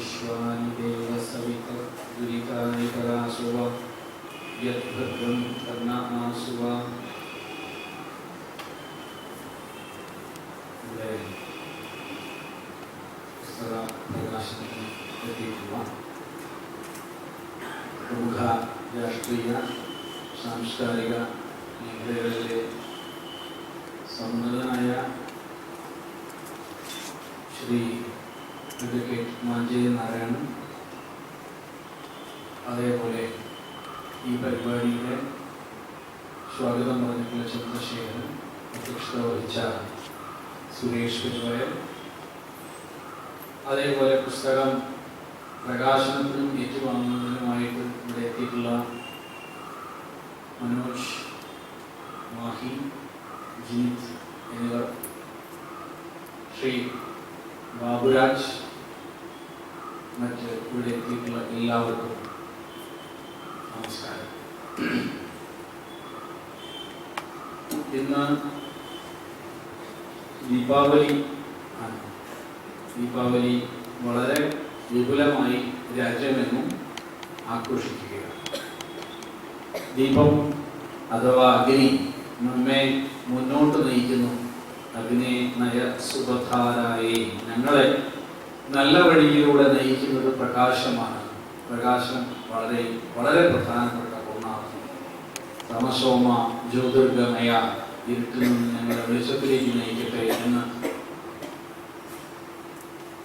विश्वानि देव सविता दुरितानि करासुव यद्भद्रं कर्णासुव പ്രകാശനത്തിന് എത്തിയിട്ടുള്ള പ്രമുഖ രാഷ്ട്രീയ സാംസ്കാരിക മേഖലകളിലെ സമ്മതനായ ശ്രീ അഡ്വക്കേറ്റ് മാഞ്ചേരി നാരായണൻ, അതേപോലെ ഈ പരിപാടിയുടെ സ്വാഗതം പറഞ്ഞിട്ടുള്ള ചന്ദ്രശേഖരൻ, അധ്യക്ഷത വഹിച്ച സുരേഷ് പെരുവയൽ, അതേപോലെ പുസ്തകം പ്രകാശനത്തിനും ഏറ്റുവാങ്ങുന്നതിനുമായിട്ട് ഇവിടെ എത്തിയിട്ടുള്ള മനോജ്, മാഹി, ജിനിത് എന്നിവർ, ശ്രീ ബാബുരാജ്, മറ്റ് ഇവിടെ എത്തിയിട്ടുള്ള എല്ലാവർക്കും നമസ്കാരം. ഇന്ന് ദീപാവലി ആണ്. ദീപാവലി വളരെ വിപുലമായി രാജ്യമെങ്ങും ആഘോഷിക്കുകയാണ്. ദീപം അഥവാ അഗ്നി നമ്മെ മുന്നോട്ട് നയിക്കുന്നു. അഗ്നി നയ സുപധാരായേ, ഞങ്ങളെ നല്ല വഴിയിലൂടെ നയിക്കുന്നത് പ്രകാശമാണ്. പ്രകാശം വളരെ വളരെ പ്രധാനപ്പെട്ട ഒന്നാണ്. തമസോമ ജ്യോതിർഗമയ, ഇരുട്ടിൽ നിന്ന് ഞങ്ങളെ വെളിച്ചത്തിലേക്ക് നയിക്കട്ടെ എന്ന്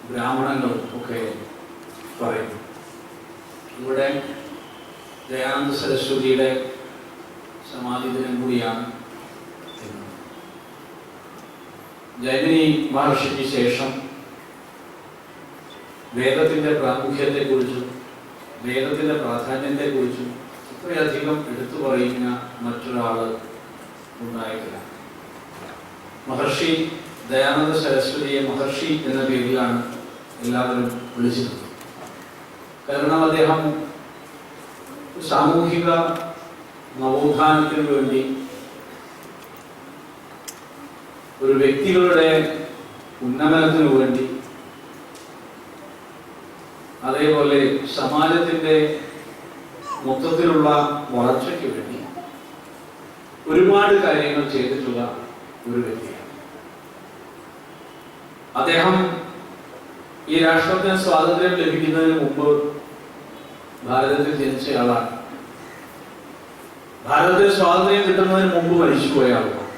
ബ്രാഹ്മണങ്ങളും ഒക്കെ പറയുന്നു. ഇവിടെ ദയാനന്ദ സരസ്വതിയുടെ സമാധി ദിനം കൂടിയാണ്. ജൈമിനി മഹർഷിക്ക് ശേഷം വേദത്തിന്റെ പ്രാമുഖ്യത്തെക്കുറിച്ചും വേദത്തിന്റെ പ്രാധാന്യത്തെക്കുറിച്ചും ഇത്രയധികം എടുത്തു പറയുന്ന മറ്റൊരാൾ ഉണ്ടായിട്ടില്ല. മഹർഷി ദയാനന്ദ സരസ്വതിയെ മഹർഷി എന്ന പേരിലാണ് എല്ലാവരും വിളിച്ചിരുന്നത്. കാരണം അദ്ദേഹം സാമൂഹിക നവോത്ഥാനത്തിന് വേണ്ടി, ഒരു വ്യക്തികളുടെ ഉന്നമനത്തിനു വേണ്ടി, അതേപോലെ സമാജത്തിന്റെ മൊത്തത്തിലുള്ള വളർച്ചയ്ക്ക് വേണ്ടി ഒരുപാട് കാര്യങ്ങൾ ചെയ്തിട്ടുള്ള ഒരു വ്യക്തിയാണ് അദ്ദേഹം. ഈ രാഷ്ട്രത്തിന് സ്വാതന്ത്ര്യം ലഭിക്കുന്നതിന് മുമ്പ് ഭാരതത്തിൽ ജനിച്ചയാളാണ്. ഭാരതത്തിൽ സ്വാതന്ത്ര്യം കിട്ടുന്നതിന് മുമ്പ് മരിച്ചുപോയ ആളാണ്.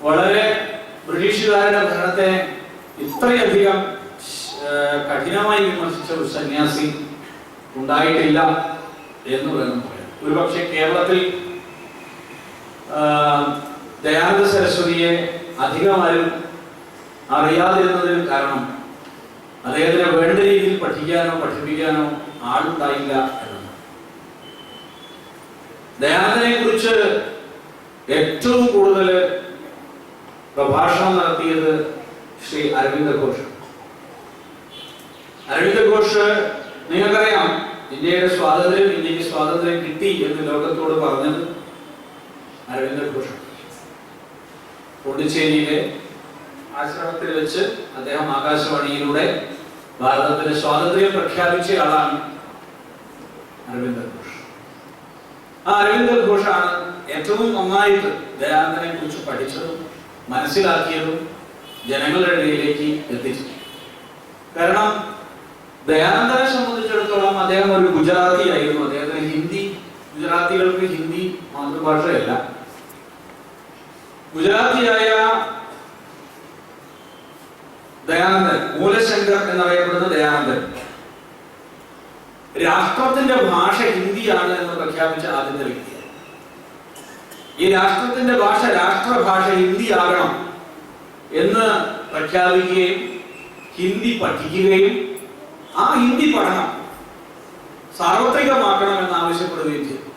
വളരെ ബ്രിട്ടീഷുകാരുടെ ഭരണത്തെ ഇത്രയധികം കഠിനമായി വിമർശിച്ച ഒരു സന്യാസി ഉണ്ടായിട്ടില്ല എന്ന് വേണം പറയാം. ഒരുപക്ഷെ കേരളത്തിൽ ദയാനന്ദ സരസ്വതിയെ അധികമാരും അറിയാതിരുന്നതിന് കാരണം അദ്ദേഹത്തിന് വേണ്ട രീതിയിൽ പഠിക്കാനോ പഠിപ്പിക്കാനോ ആളുണ്ടായില്ല എന്നാണ്. ദയാനന്ദനെ കുറിച്ച് ഏറ്റവും കൂടുതൽ പ്രഭാഷണം നടത്തിയത് ശ്രീ അരവിന്ദ ഘോഷ്. അരവിന്ദ ഘോഷ് നിങ്ങൾക്കറിയാം, ഇന്ത്യക്ക് സ്വാതന്ത്ര്യം കിട്ടി എന്ന് ലോകത്തോട് പറഞ്ഞത് അരവിന്ദ ഘോഷ്. പോണ്ടിച്ചേരിയിലെ ആശ്രമത്തിൽ വെച്ച് അദ്ദേഹം ആകാശവാണിയിലൂടെ ഭാരതത്തിന് സ്വാതന്ത്ര്യം പ്രഖ്യാപിച്ച ആളാണ് അരവിന്ദ ഘോഷ്. ആ അരവിന്ദ ഘോഷാണ് ഏറ്റവും നന്നായിട്ട് ദയാനന്ദനെ കുറിച്ച് പഠിച്ചതും മനസ്സിലാക്കിയതും ജനങ്ങളുടെ ഇടയിലേക്ക് എത്തിച്ചു. കാരണം ദയാനന്ദനെ സംബന്ധിച്ചിടത്തോളം അദ്ദേഹം ഒരു ഗുജറാത്തി ആയിരുന്നു. അദ്ദേഹത്തിന് ഗുജറാത്തികൾക്ക് ഹിന്ദി മാതൃഭാഷയല്ല. ഗുജറാത്തിയായ ദയാനന്ദൻ, മൂലശങ്കർ എന്നറിയപ്പെടുന്ന ദയാനന്ദൻ, രാഷ്ട്രത്തിന്റെ ഭാഷ ഹിന്ദിയാണ് എന്ന് പ്രഖ്യാപിച്ച ആദ്യത്തെ വ്യക്തിയാണ്. ഈ രാഷ്ട്രത്തിന്റെ ഭാഷ, രാഷ്ട്രഭാഷ ഹിന്ദി ആകണം എന്ന് പ്രഖ്യാപിക്കുകയും ഹിന്ദി പഠിക്കുകയും ആ ഹിന്ദി പഠനം സാർവത്രികമാക്കണം എന്ന് ആവശ്യപ്പെടുകയും ചെയ്തു.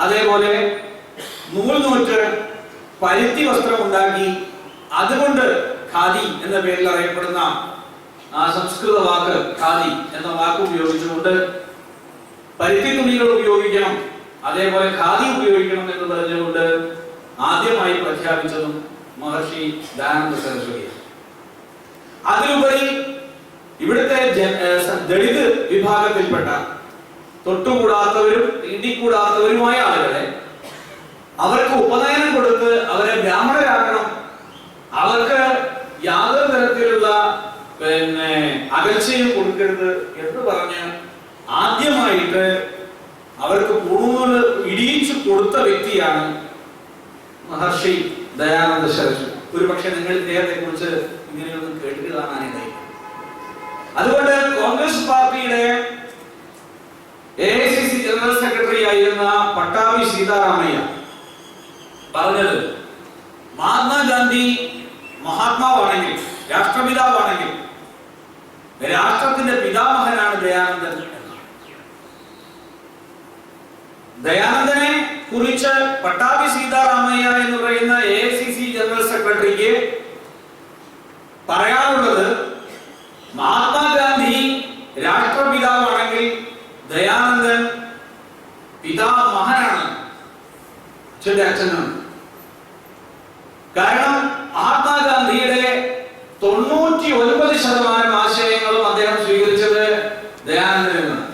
അതേപോലെ നൂറ്റ് പരുത്തി വസ്ത്രം ഉണ്ടാക്കി അതുകൊണ്ട് ഖാദി എന്ന പേരിൽ അറിയപ്പെടുന്ന ആ സംസ്കൃത വാക്ക് ഖാദി എന്ന വാക്ക് ഉപയോഗിച്ചുകൊണ്ട് പരുത്തി തുണികൾ ഉപയോഗിക്കണം, അതേപോലെ ഖാദി ഉപയോഗിക്കണം എന്ന് പറഞ്ഞുകൊണ്ട് ആദ്യമായി പ്രഖ്യാപിച്ചതും മഹർഷി ദയാനന്ദ സരസ്വതി. അതിലുപരി ഇവിടുത്തെ ദളിത് വിഭാഗത്തിൽപ്പെട്ട തൊട്ടുകൂടാത്തവരും തീണ്ടിക്കൂടാത്തവരുമായ ആളുകളെ അവർക്ക് ഉപനയനം കൊടുത്ത് അവരെ ബ്രാഹ്മണരാക്കണം, അവർക്ക് യാതൊരു തരത്തിലുള്ള അകൽച്ചയും കൊടുക്കരുത് എന്ന് പറഞ്ഞ് ആദ്യമായിട്ട് അവർക്ക് പൂണൂല് ഇടിയിച്ചു കൊടുത്ത വ്യക്തിയാണ് മഹർഷി ദയാനന്ദ സരസ്വതി. ഒരു പക്ഷെ നിങ്ങൾ ഇദ്ദേഹത്തെ കുറിച്ച് ഇങ്ങനെയൊന്നും കേട്ടിട്ട് കാണാനിടയില്ല. അതുകൊണ്ട് കോൺഗ്രസ് പാർട്ടിയുടെ AICC ജനറൽ സെക്രട്ടറി ആയിരുന്ന പട്ടാഭി സീതാരാമയ്യ പറഞ്ഞത്, മഹാത്മാഗാന്ധി മഹാത്മാവാണെങ്കിൽ, രാഷ്ട്രപിതാവാണെങ്കിൽ രാഷ്ട്രത്തിന്റെ പിതാമഹനാണ് ദയാനന്ദൻ എന്നാണ്. ദയാനന്ദനെ കുറിച്ച് പട്ടാഭി സീതാരാമയ്യ എന്ന് പറയുന്ന AICC ജനറൽ സെക്രട്ടറിക്ക് പറയാനുള്ളത്, മഹാത്മാഗാന്ധി രാഷ്ട്രപിതാവാണെങ്കിൽ ദയാനന്ദൻ പിതാമഹനാണ്, അച്ഛന്റെ അച്ഛനാണ്. കാരണം മഹാത്മാഗാന്ധിയുടെ 99% ആശയങ്ങളും അദ്ദേഹം സ്വീകരിച്ചത് ദയാനന്ദനിൽ നിന്നാണ്.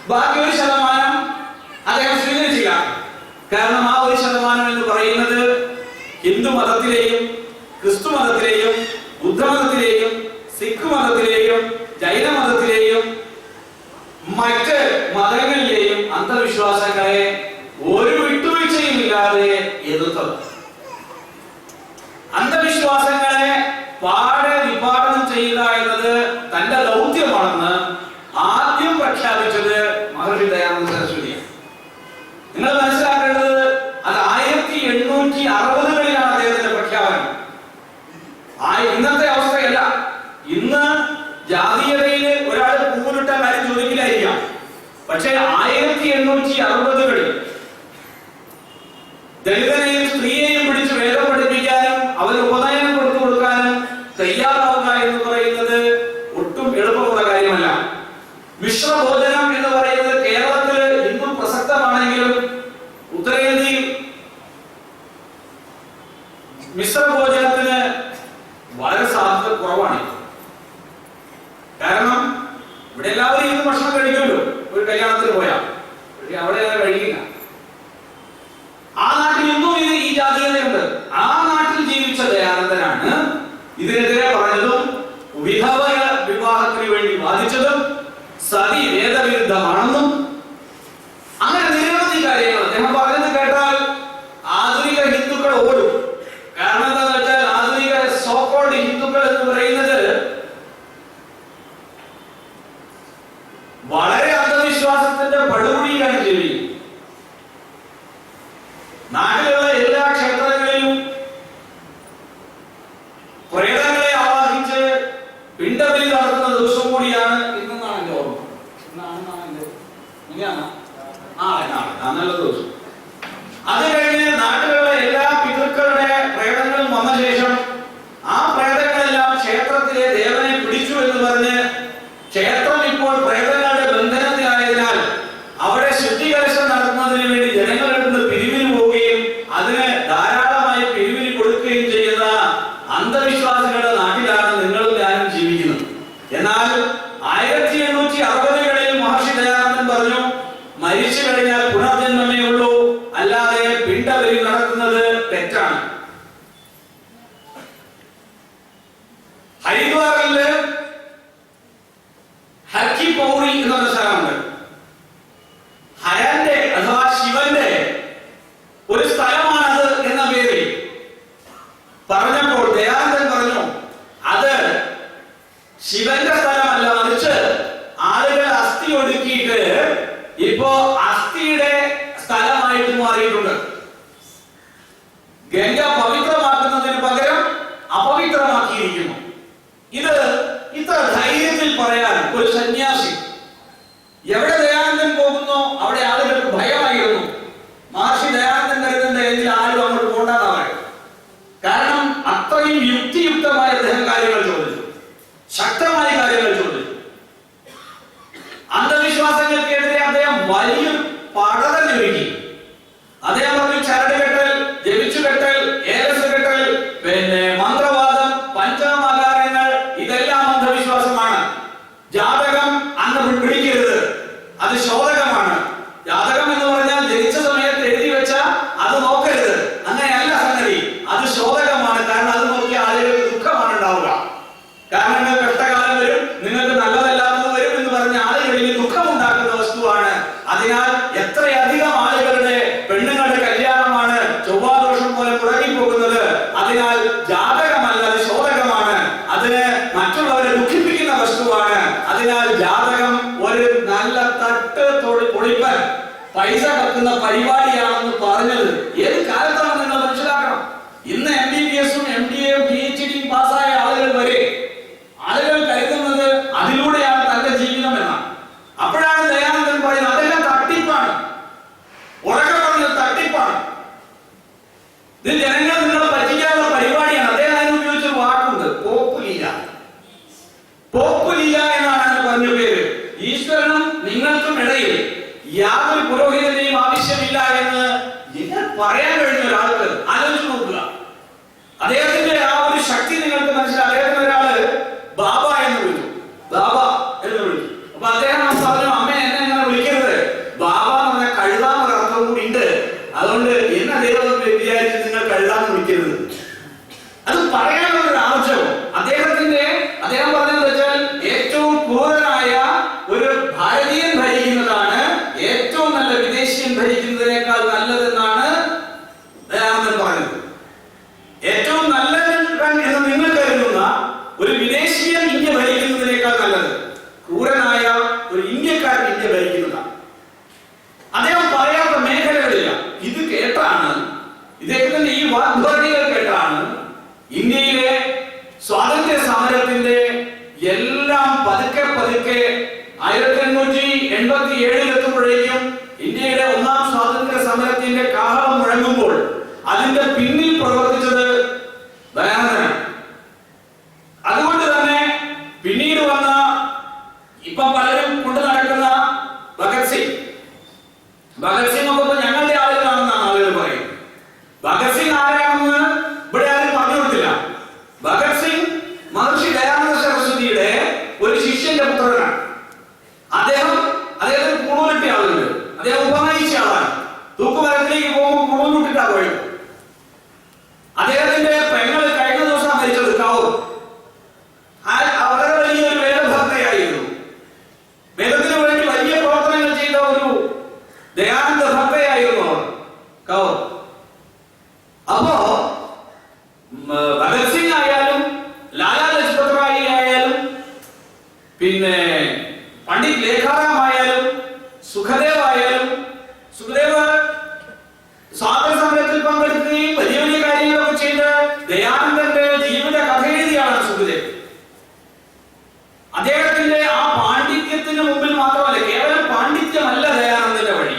ബാക്കി 1% അദ്ദേഹം സ്വീകരിച്ചില്ല. കാരണം ആ 1% എന്ന് പറയുന്നത് ഹിന്ദു മതത്തിലെയും ക്രിസ്തു മതത്തിലെയും ബുദ്ധമതത്തിലെയും സിഖ് മതത്തിലെയും ജൈന മതത്തിലെയും മറ്റ് മതങ്ങളിലെയും അന്ധവിശ്വാസങ്ങളെ ഒരു വിട്ടുവീഴ്ചയും ഇല്ലാതെ എതിർത്തത്. അന്ധവിശ്വാസങ്ങളെ പാടെ വിഭാവനം ചെയ്യുക എന്നത് തന്റെ ദൗത്യമാണെന്ന് ആദ്യം പ്രഖ്യാപിച്ചത് മഹർഷി ദയാനന്ദ സരസ്വതിയാണ്. നിങ്ങൾ മനസ്സിലാക്കേണ്ടത്, അത് 1860കളിലാണ് അദ്ദേഹത്തിന്റെ പ്രഖ്യാപനം. ഇന്നത്തെ അവസ്ഥയല്ല. ഇന്ന് ജാതീയതയിൽ ഒരാൾ പൂവിട്ട കാര്യം ചോദിക്കില്ലായിരിക്കാം. പക്ഷേ 1860കളിൽ ദളിതനെയും സ്ത്രീയെയും പിടിച്ച് വേദം പഠിപ്പിക്കാനും അവന് ഉപനയനം കൊടുക്കാനും തയ്യാറാവുക എന്ന് പറയുന്നത് ഒട്ടും എളുപ്പമുള്ള കാര്യമല്ല. മിശ്രഭോജനം എന്ന് പറയുന്നത് കേരളത്തിൽ ഇന്നും പ്രസക്തമാണെങ്കിലും ഉത്തരേന്ത്യയിൽ മിശ്രഭോജനത്തിന് വളരെ സാധ്യത കുറവാണ്. കാരണം ഇവിടെ എല്ലാവരും ഇന്ന് ഭക്ഷണം കഴിക്കുമല്ലോ, ഒരു കല്യാണത്തിന് പോയാൽ. പക്ഷെ അവിടെ കഴിക്കില്ല. ആ നാട്ടിൽ ഇന്നും ഈ ജാതീയതയുണ്ട്. ആ നാട്ടിൽ ജീവിച്ച ദയാനന്ദനാണ് ഇതിനെതിരെ പറഞ്ഞതും വിധവ വിവാഹത്തിന് വേണ്ടി വാദിച്ചതും സതി വേദവിരുദ്ധമാണെന്നും അങ്ങനെ നിരവധി കാര്യങ്ങൾ അദ്ദേഹം പറഞ്ഞത് കേട്ടാൽ ആധുനിക ഹിന്ദുക്കൾ ഓടും. കാരണം എന്താണെന്ന് വെച്ചാൽ ആധുനിക സോക്കോൾഡ് ഹിന്ദുക്കൾ എന്ന് പറയുന്നത് വളരെ അന്ധവിശ്വാസത്തിന്റെ പടുകുഴിയിലാണ് ജീവിക്കുന്നത്. നാട്ടിലുള്ള എല്ലാ ക്ഷേത്രങ്ങളിലും പ്രേതങ്ങളെ ആവാഹിച്ച് പിണ്ടബലി നടത്തുന്ന ദിവസം കൂടിയാണ് ഇന്നെന്നാണ് എന്റെ ഓർമ്മ. നല്ല ദിവസം. അത് കഴിഞ്ഞ് നാട്ടിലുള്ള എല്ലാ പിതൃക്കളുടെ പ്രേതങ്ങളും വന്ന ശേഷം ആ പ്രേതങ്ങളെല്ലാം ക്ഷേത്രത്തിലെ ദേവനെ പിടിച്ചു എന്ന് പറഞ്ഞ് ക്ഷേത്രം ഇപ്പോൾ പ്രേതങ്ങളുടെ ബന്ധനത്തിലായതിനാൽ അവിടെ ശുദ്ധികലശം നടത്തുന്നതിന് വേണ്ടി ജനങ്ങളുടെ അടുത്ത് പിരിവിന് പോവുകയും അതിന് ധാരാളമായി പിരിവിന് കൊടുക്കുകയും ചെയ്യുന്ന അന്ധവിശ്വാസികളുടെ നാട്ടിലാണ് നിങ്ങളും ഞാനും ജീവിക്കുന്നത്. എന്നാൽ 1860കളിൽ മഹർഷി ദയാനന്ദൻ പറഞ്ഞു, മരിച്ചു കഴിഞ്ഞാൽ പുനർജന്മമേ ഉള്ളൂ, അല്ലാതെ പിണ്ടബലി നടത്തുന്നത് തെറ്റാണ്. ഹരിദ്വാറില് ഹർക്കി പൗറി എന്നൊരു സ്ഥലമുണ്ട്. ഹരന്റെ അഥവാ ശിവന്റെ ഒരു സ്ഥലമാണത് എന്ന പേരിൽ പറഞ്ഞപ്പോൾ ദയാനന്ദൻ പറഞ്ഞു, അത് ശിവന്റെ സ്ഥലമല്ല, മറിച്ച് ആളുകൾ അസ്ഥി ഒടുക്കിയിട്ട് ഇപ്പോ അസ്ഥിയുടെ സ്ഥലമായിട്ട് മാറിയിട്ടുണ്ട്. ഗംഗ പവിത്രമാക്കുന്നതിന് പകരം അപവിത്രമാക്കിയിരിക്കുന്നു. ഇത് ഇത്ര ധൈര്യത്തിൽ പറയാൻ ഒരു സന്യാസി, എവിടെ ദയാനന്ദൻ പോകുന്നോ അവിടെ ആളുകൾക്ക് ഭയമായിരുന്നു. മഹർഷി ദയാനന്ദൻ കരുതന്റെ എങ്കിൽ ആരും അങ്ങോട്ട് പോകണ്ടാന്നാണ്. കാരണം അത്രയും യുക്തിയുക്തമായ അദ്ദേഹം കാര്യങ്ങൾ ചോദിച്ചു, ശക്തമായ കാര്യങ്ങൾ ചോദിച്ചു. അന്ധവിശ്വാസങ്ങൾക്കെതിരെ അദ്ദേഹം വലിയ പഠനമൊരുക്കി. അദ്ദേഹം പറഞ്ഞു, ചരട് കെട്ടൽ, ജപിച്ചു കെട്ടൽ, ഏലസ് കെട്ടൽ, മന്ത്രവാദം, പഞ്ചമാകാരങ്ങൾ, ഇത് പൈസ കക്കുന്ന പരിപാടിയാണെന്ന് പറഞ്ഞത് ഏത് കാലത്താണ് നിങ്ങൾ മനസ്സിലാക്കണം. ഇന്ന് MBBS-ഉം MDA-യും PhD-യും പാസ്സായ ആളുകൾ വരെ ആളുകൾ കരുതുന്നത് അതിലൂടെയാണ് തന്റെ ജീവിതം എന്നാണ്. അപ്പോഴാണ് ദയാനന്ദൻ പറയുന്നത് അതെല്ലാം തട്ടിപ്പാണ്, ഉറക്കെ പറഞ്ഞത് തട്ടിപ്പാണ്, ഇത് ജനങ്ങൾ നിങ്ങളെ പറ്റിക്കാനുള്ള പരിപാടിയാണ്. അദ്ദേഹം അതിന് ഉപയോഗിച്ച വാക്കുണ്ട്, പോപ്പുലീല. പോപ്പുലീല എന്നാണ് അതിന് പറഞ്ഞ പേര്. ഈശ്വരനും നിങ്ങൾക്കും ഇടയിൽ യാതൊരു പുരോഹിതന്റെയും ആവശ്യമില്ല എന്ന് നിങ്ങൾ പറയാൻ കഴിഞ്ഞ ഒരാൾക്ക് ആലോചിച്ച് നോക്കുക. അദ്ദേഹത്തിന്റെ ആ ഒരു ശക്തി നിങ്ങൾക്ക് മനസ്സിലായി. അദ്ദേഹത്തിന് ഒരാള് ബാബ എന്ന് വിളിച്ചു, ബാബ എന്ന് വിളിച്ചു. അപ്പൊ അദ്ദേഹം പറഞ്ഞു, അമ്മ എന്നെ എങ്ങനെ വിളിക്കരുത്, ബാബ എന്ന് പറഞ്ഞാൽ കഴുതാന്നൊരു അർത്ഥവും കൂടി ഉണ്ട്, അതുകൊണ്ട് എന്നെ ദൈവം വിചാരിച്ച് നിങ്ങൾ കഴുതാന്ന് വിളിക്കരുത്. അത് പറയാനുള്ള ഒരു ആവശ്യം അദ്ദേഹം പറഞ്ഞതെന്ന് വെച്ചാൽ ഏറ്റവും ക്രൂരനായ ഒരു ഭാരതീയൻ ഭരിക്കുന്നതാണ് ഏറ്റവും നല്ല വിദേശീയൻ ഭരിക്കുന്നതിനേക്കാൾ നല്ലതെന്നാണ് ദയാനന്ദൻ പറഞ്ഞത്. ഏറ്റവും നല്ലവൻ എന്ന് നിങ്ങൾ കരുതുന്ന ഒരു വിദേശീയൻ ഇന്ത്യ ഭരിക്കുന്നതിനേക്കാൾ നല്ലത് ക്രൂരനായ ഒരു ഇന്ത്യക്കാരൻ ഇന്ത്യ ഭരിക്കുന്നതാണ്. അദ്ദേഹം പറയാത്ത മേഖലകളില്ല. ഇത് കേട്ടാണ്, ഇദ്ദേഹത്തിന്റെ ഈ വാഗ്ദാനികൾ കേട്ടാണ് ഇന്ത്യയിലെ സ്വാതന്ത്ര്യ സമരത്തിന്റെ എല്ലാം പതുക്കെ 1887 എത്തുമ്പോഴേക്കും ഇന്ത്യയുടെ ഒന്നാം സ്വാതന്ത്ര്യ സമരത്തിന്റെ കാഹളം മുഴങ്ങുമ്പോൾ അതിന്റെ പിന്നിൽ പ്രവർത്തിച്ചത് ദയാനന്ദനാണ്. അതുകൊണ്ട് തന്നെ പിന്നീട് വന്ന ഇപ്പൊ പലരും കൊണ്ടു നടക്കുന്ന ഭഗത് സിംഗ് ഒക്കെ ഞങ്ങളുടെ ആളുകളാണെന്നാണ് ആളുകൾ പറയുന്നത്. ഭഗത് സിംഗ് ആരാണെന്ന് ഇവിടെ ആരും പറഞ്ഞു കൊടുത്തില്ല. ഭഗത് സിംഗ് മഹർഷി ദയാനന്ദ സരസ്വതിയുടെ ഒരു ശിഷ്യന്റെ പുത്രനാണ്. അദ്ദേഹത്തിന് കുണൂലിട്ട ആളുണ്ട്. അദ്ദേഹം ഉപനയിച്ച ആളാണ്. തൂക്കുമരത്തിലേക്ക് പോകുമ്പോൾ കുണൂലിട്ടിട്ടാ പോയത്. അദ്ദേഹത്തിന്റെ പെങ്ങൾ കഴിഞ്ഞ ദിവസം മരിച്ചത് കൗർ വളരെ വലിയൊരു വേദഭക്തയായിരുന്നു. വേദത്തിന് വേണ്ടി വലിയ പ്രവർത്തനങ്ങൾ ചെയ്ത ഒരു ദയാനന്ദ ഭക്തയായിരുന്നു അവർ കൗർ. അപ്പോ ഭഗത് സിംഗ് ആയാലും ലാലാ ലജ്പത് റായി ആയാലും പിന്നെ പണ്ഡിറ്റ് ലേഖാറാം ആയാലും സുഖദേവ് ആയാലും, സുഖദേവ് സ്വാതന്ത്ര്യ സമരത്തിൽ പങ്കെടുക്കുകയും വലിയ വലിയ കാര്യങ്ങളൊക്കെ ചെയ്ത് ദയാനന്ദന്റെ ജീവിത കഥ എഴുതിയാണ് സുഖദേവ്. അദ്ദേഹത്തിന്റെ ആ പാണ്ഡിത്യത്തിന് മുമ്പിൽ മാത്രമല്ല, കേവലം പാണ്ഡിത്യമല്ല ദയാനന്ദന്റെ വഴി.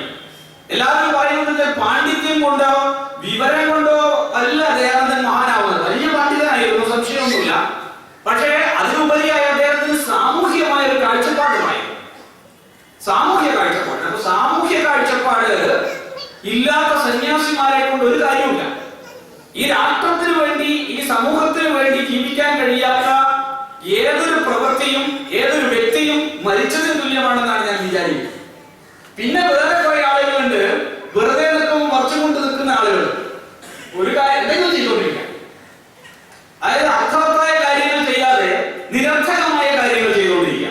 എല്ലാവരും പറയുന്നത് പാണ്ഡിത്യം കൊണ്ടോ വിവരം കൊണ്ടോ അല്ല ദയാനന്ദൻ മഹാനാവുന്നത്. വലിയ പണ്ഡിതനായിരുന്നു, സംശയമൊന്നുമില്ല. പക്ഷേ അതിനുപരിയായി അദ്ദേഹത്തിന് സാമൂഹ്യമായ ഒരു കാഴ്ചപ്പാടുമായി, സാമൂഹ്യ കാഴ്ചപ്പാട്. അപ്പൊ സാമൂഹ്യ കാഴ്ചപ്പാട് ഇല്ലാത്ത സന്യാസിമാരെ കൊണ്ട് ഒരു കാര്യമില്ല. ഈ രാഷ്ട്രത്തിന് വേണ്ടി, ഈ സമൂഹത്തിന് വേണ്ടി ജീവിക്കാൻ കഴിയാത്ത ഏതൊരു പ്രവൃത്തിയും ഏതൊരു വ്യക്തിയും മരിച്ചതിന് തുല്യമാണെന്നാണ് ഞാൻ വിചാരിക്കുന്നത്. പിന്നെ വേറെ കുറെ ആളുകളുണ്ട്, വെറുതെ നിൽക്കുമ്പോൾ മറച്ചുകൊണ്ട് നിൽക്കുന്ന ആളുകൾ. ഒരു കാര്യം എന്തെങ്കിലും ചെയ്തുകൊണ്ടിരിക്കുക, അതായത് അർത്ഥവത്തായ കാര്യങ്ങൾ ചെയ്യാതെ നിരർത്ഥകമായ കാര്യങ്ങൾ ചെയ്തുകൊണ്ടിരിക്കുക.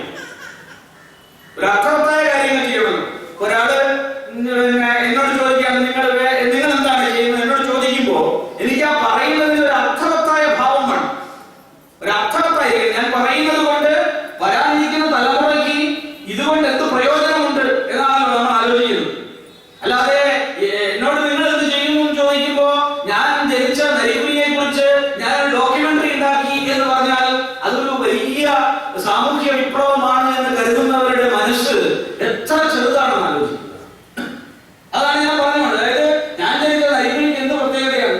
ഒരു അർത്ഥവത്തായ കാര്യങ്ങൾ ചെയ്യണം. ഒരാള് എന്നോട് ചോദിക്കുകയാണ്, നിങ്ങൾ എന്താണ് ചെയ്യുന്നത് എന്നോട് ചോദിക്കുമ്പോ എനിക്ക് ആ പറയുന്നതിന് ഒരു അർത്ഥവത്തായ ഭാവം വേണം. ഒരു അർത്ഥവത്തായ ഞാൻ പറയുന്നത് കൊണ്ട് വരാനിരിക്കുന്ന തലമുറയ്ക്ക് ഇതുകൊണ്ട് എന്ത് പ്രയോജനമുണ്ട് എന്നാണ് നമ്മൾ ആലോചിക്കുന്നത്. അല്ലാതെ എന്നോട് നിങ്ങൾ എന്ത് ചെയ്യുന്നു ചോദിക്കുമ്പോ ഞാൻ ജനിച്ച നരിക്കുനിയെ കുറിച്ച് ഞാൻ ഡോക്യുമെന്ററി ഉണ്ടാക്കി എന്ന് പറഞ്ഞാൽ അതൊരു വലിയ സാമൂഹ്യ വിപ്ലവമാണ് എന്ന് കരുതുന്നവരുടെ മനസ്സ് എത്ര ചെറുതാണെന്ന് ആലോചിക്കും. അതാണ് ഞാൻ പറഞ്ഞത്. അതായത് ഞാൻ ജനിച്ച നരിക്കുനിക്ക് എന്ത് പ്രത്യേകതയാണ്?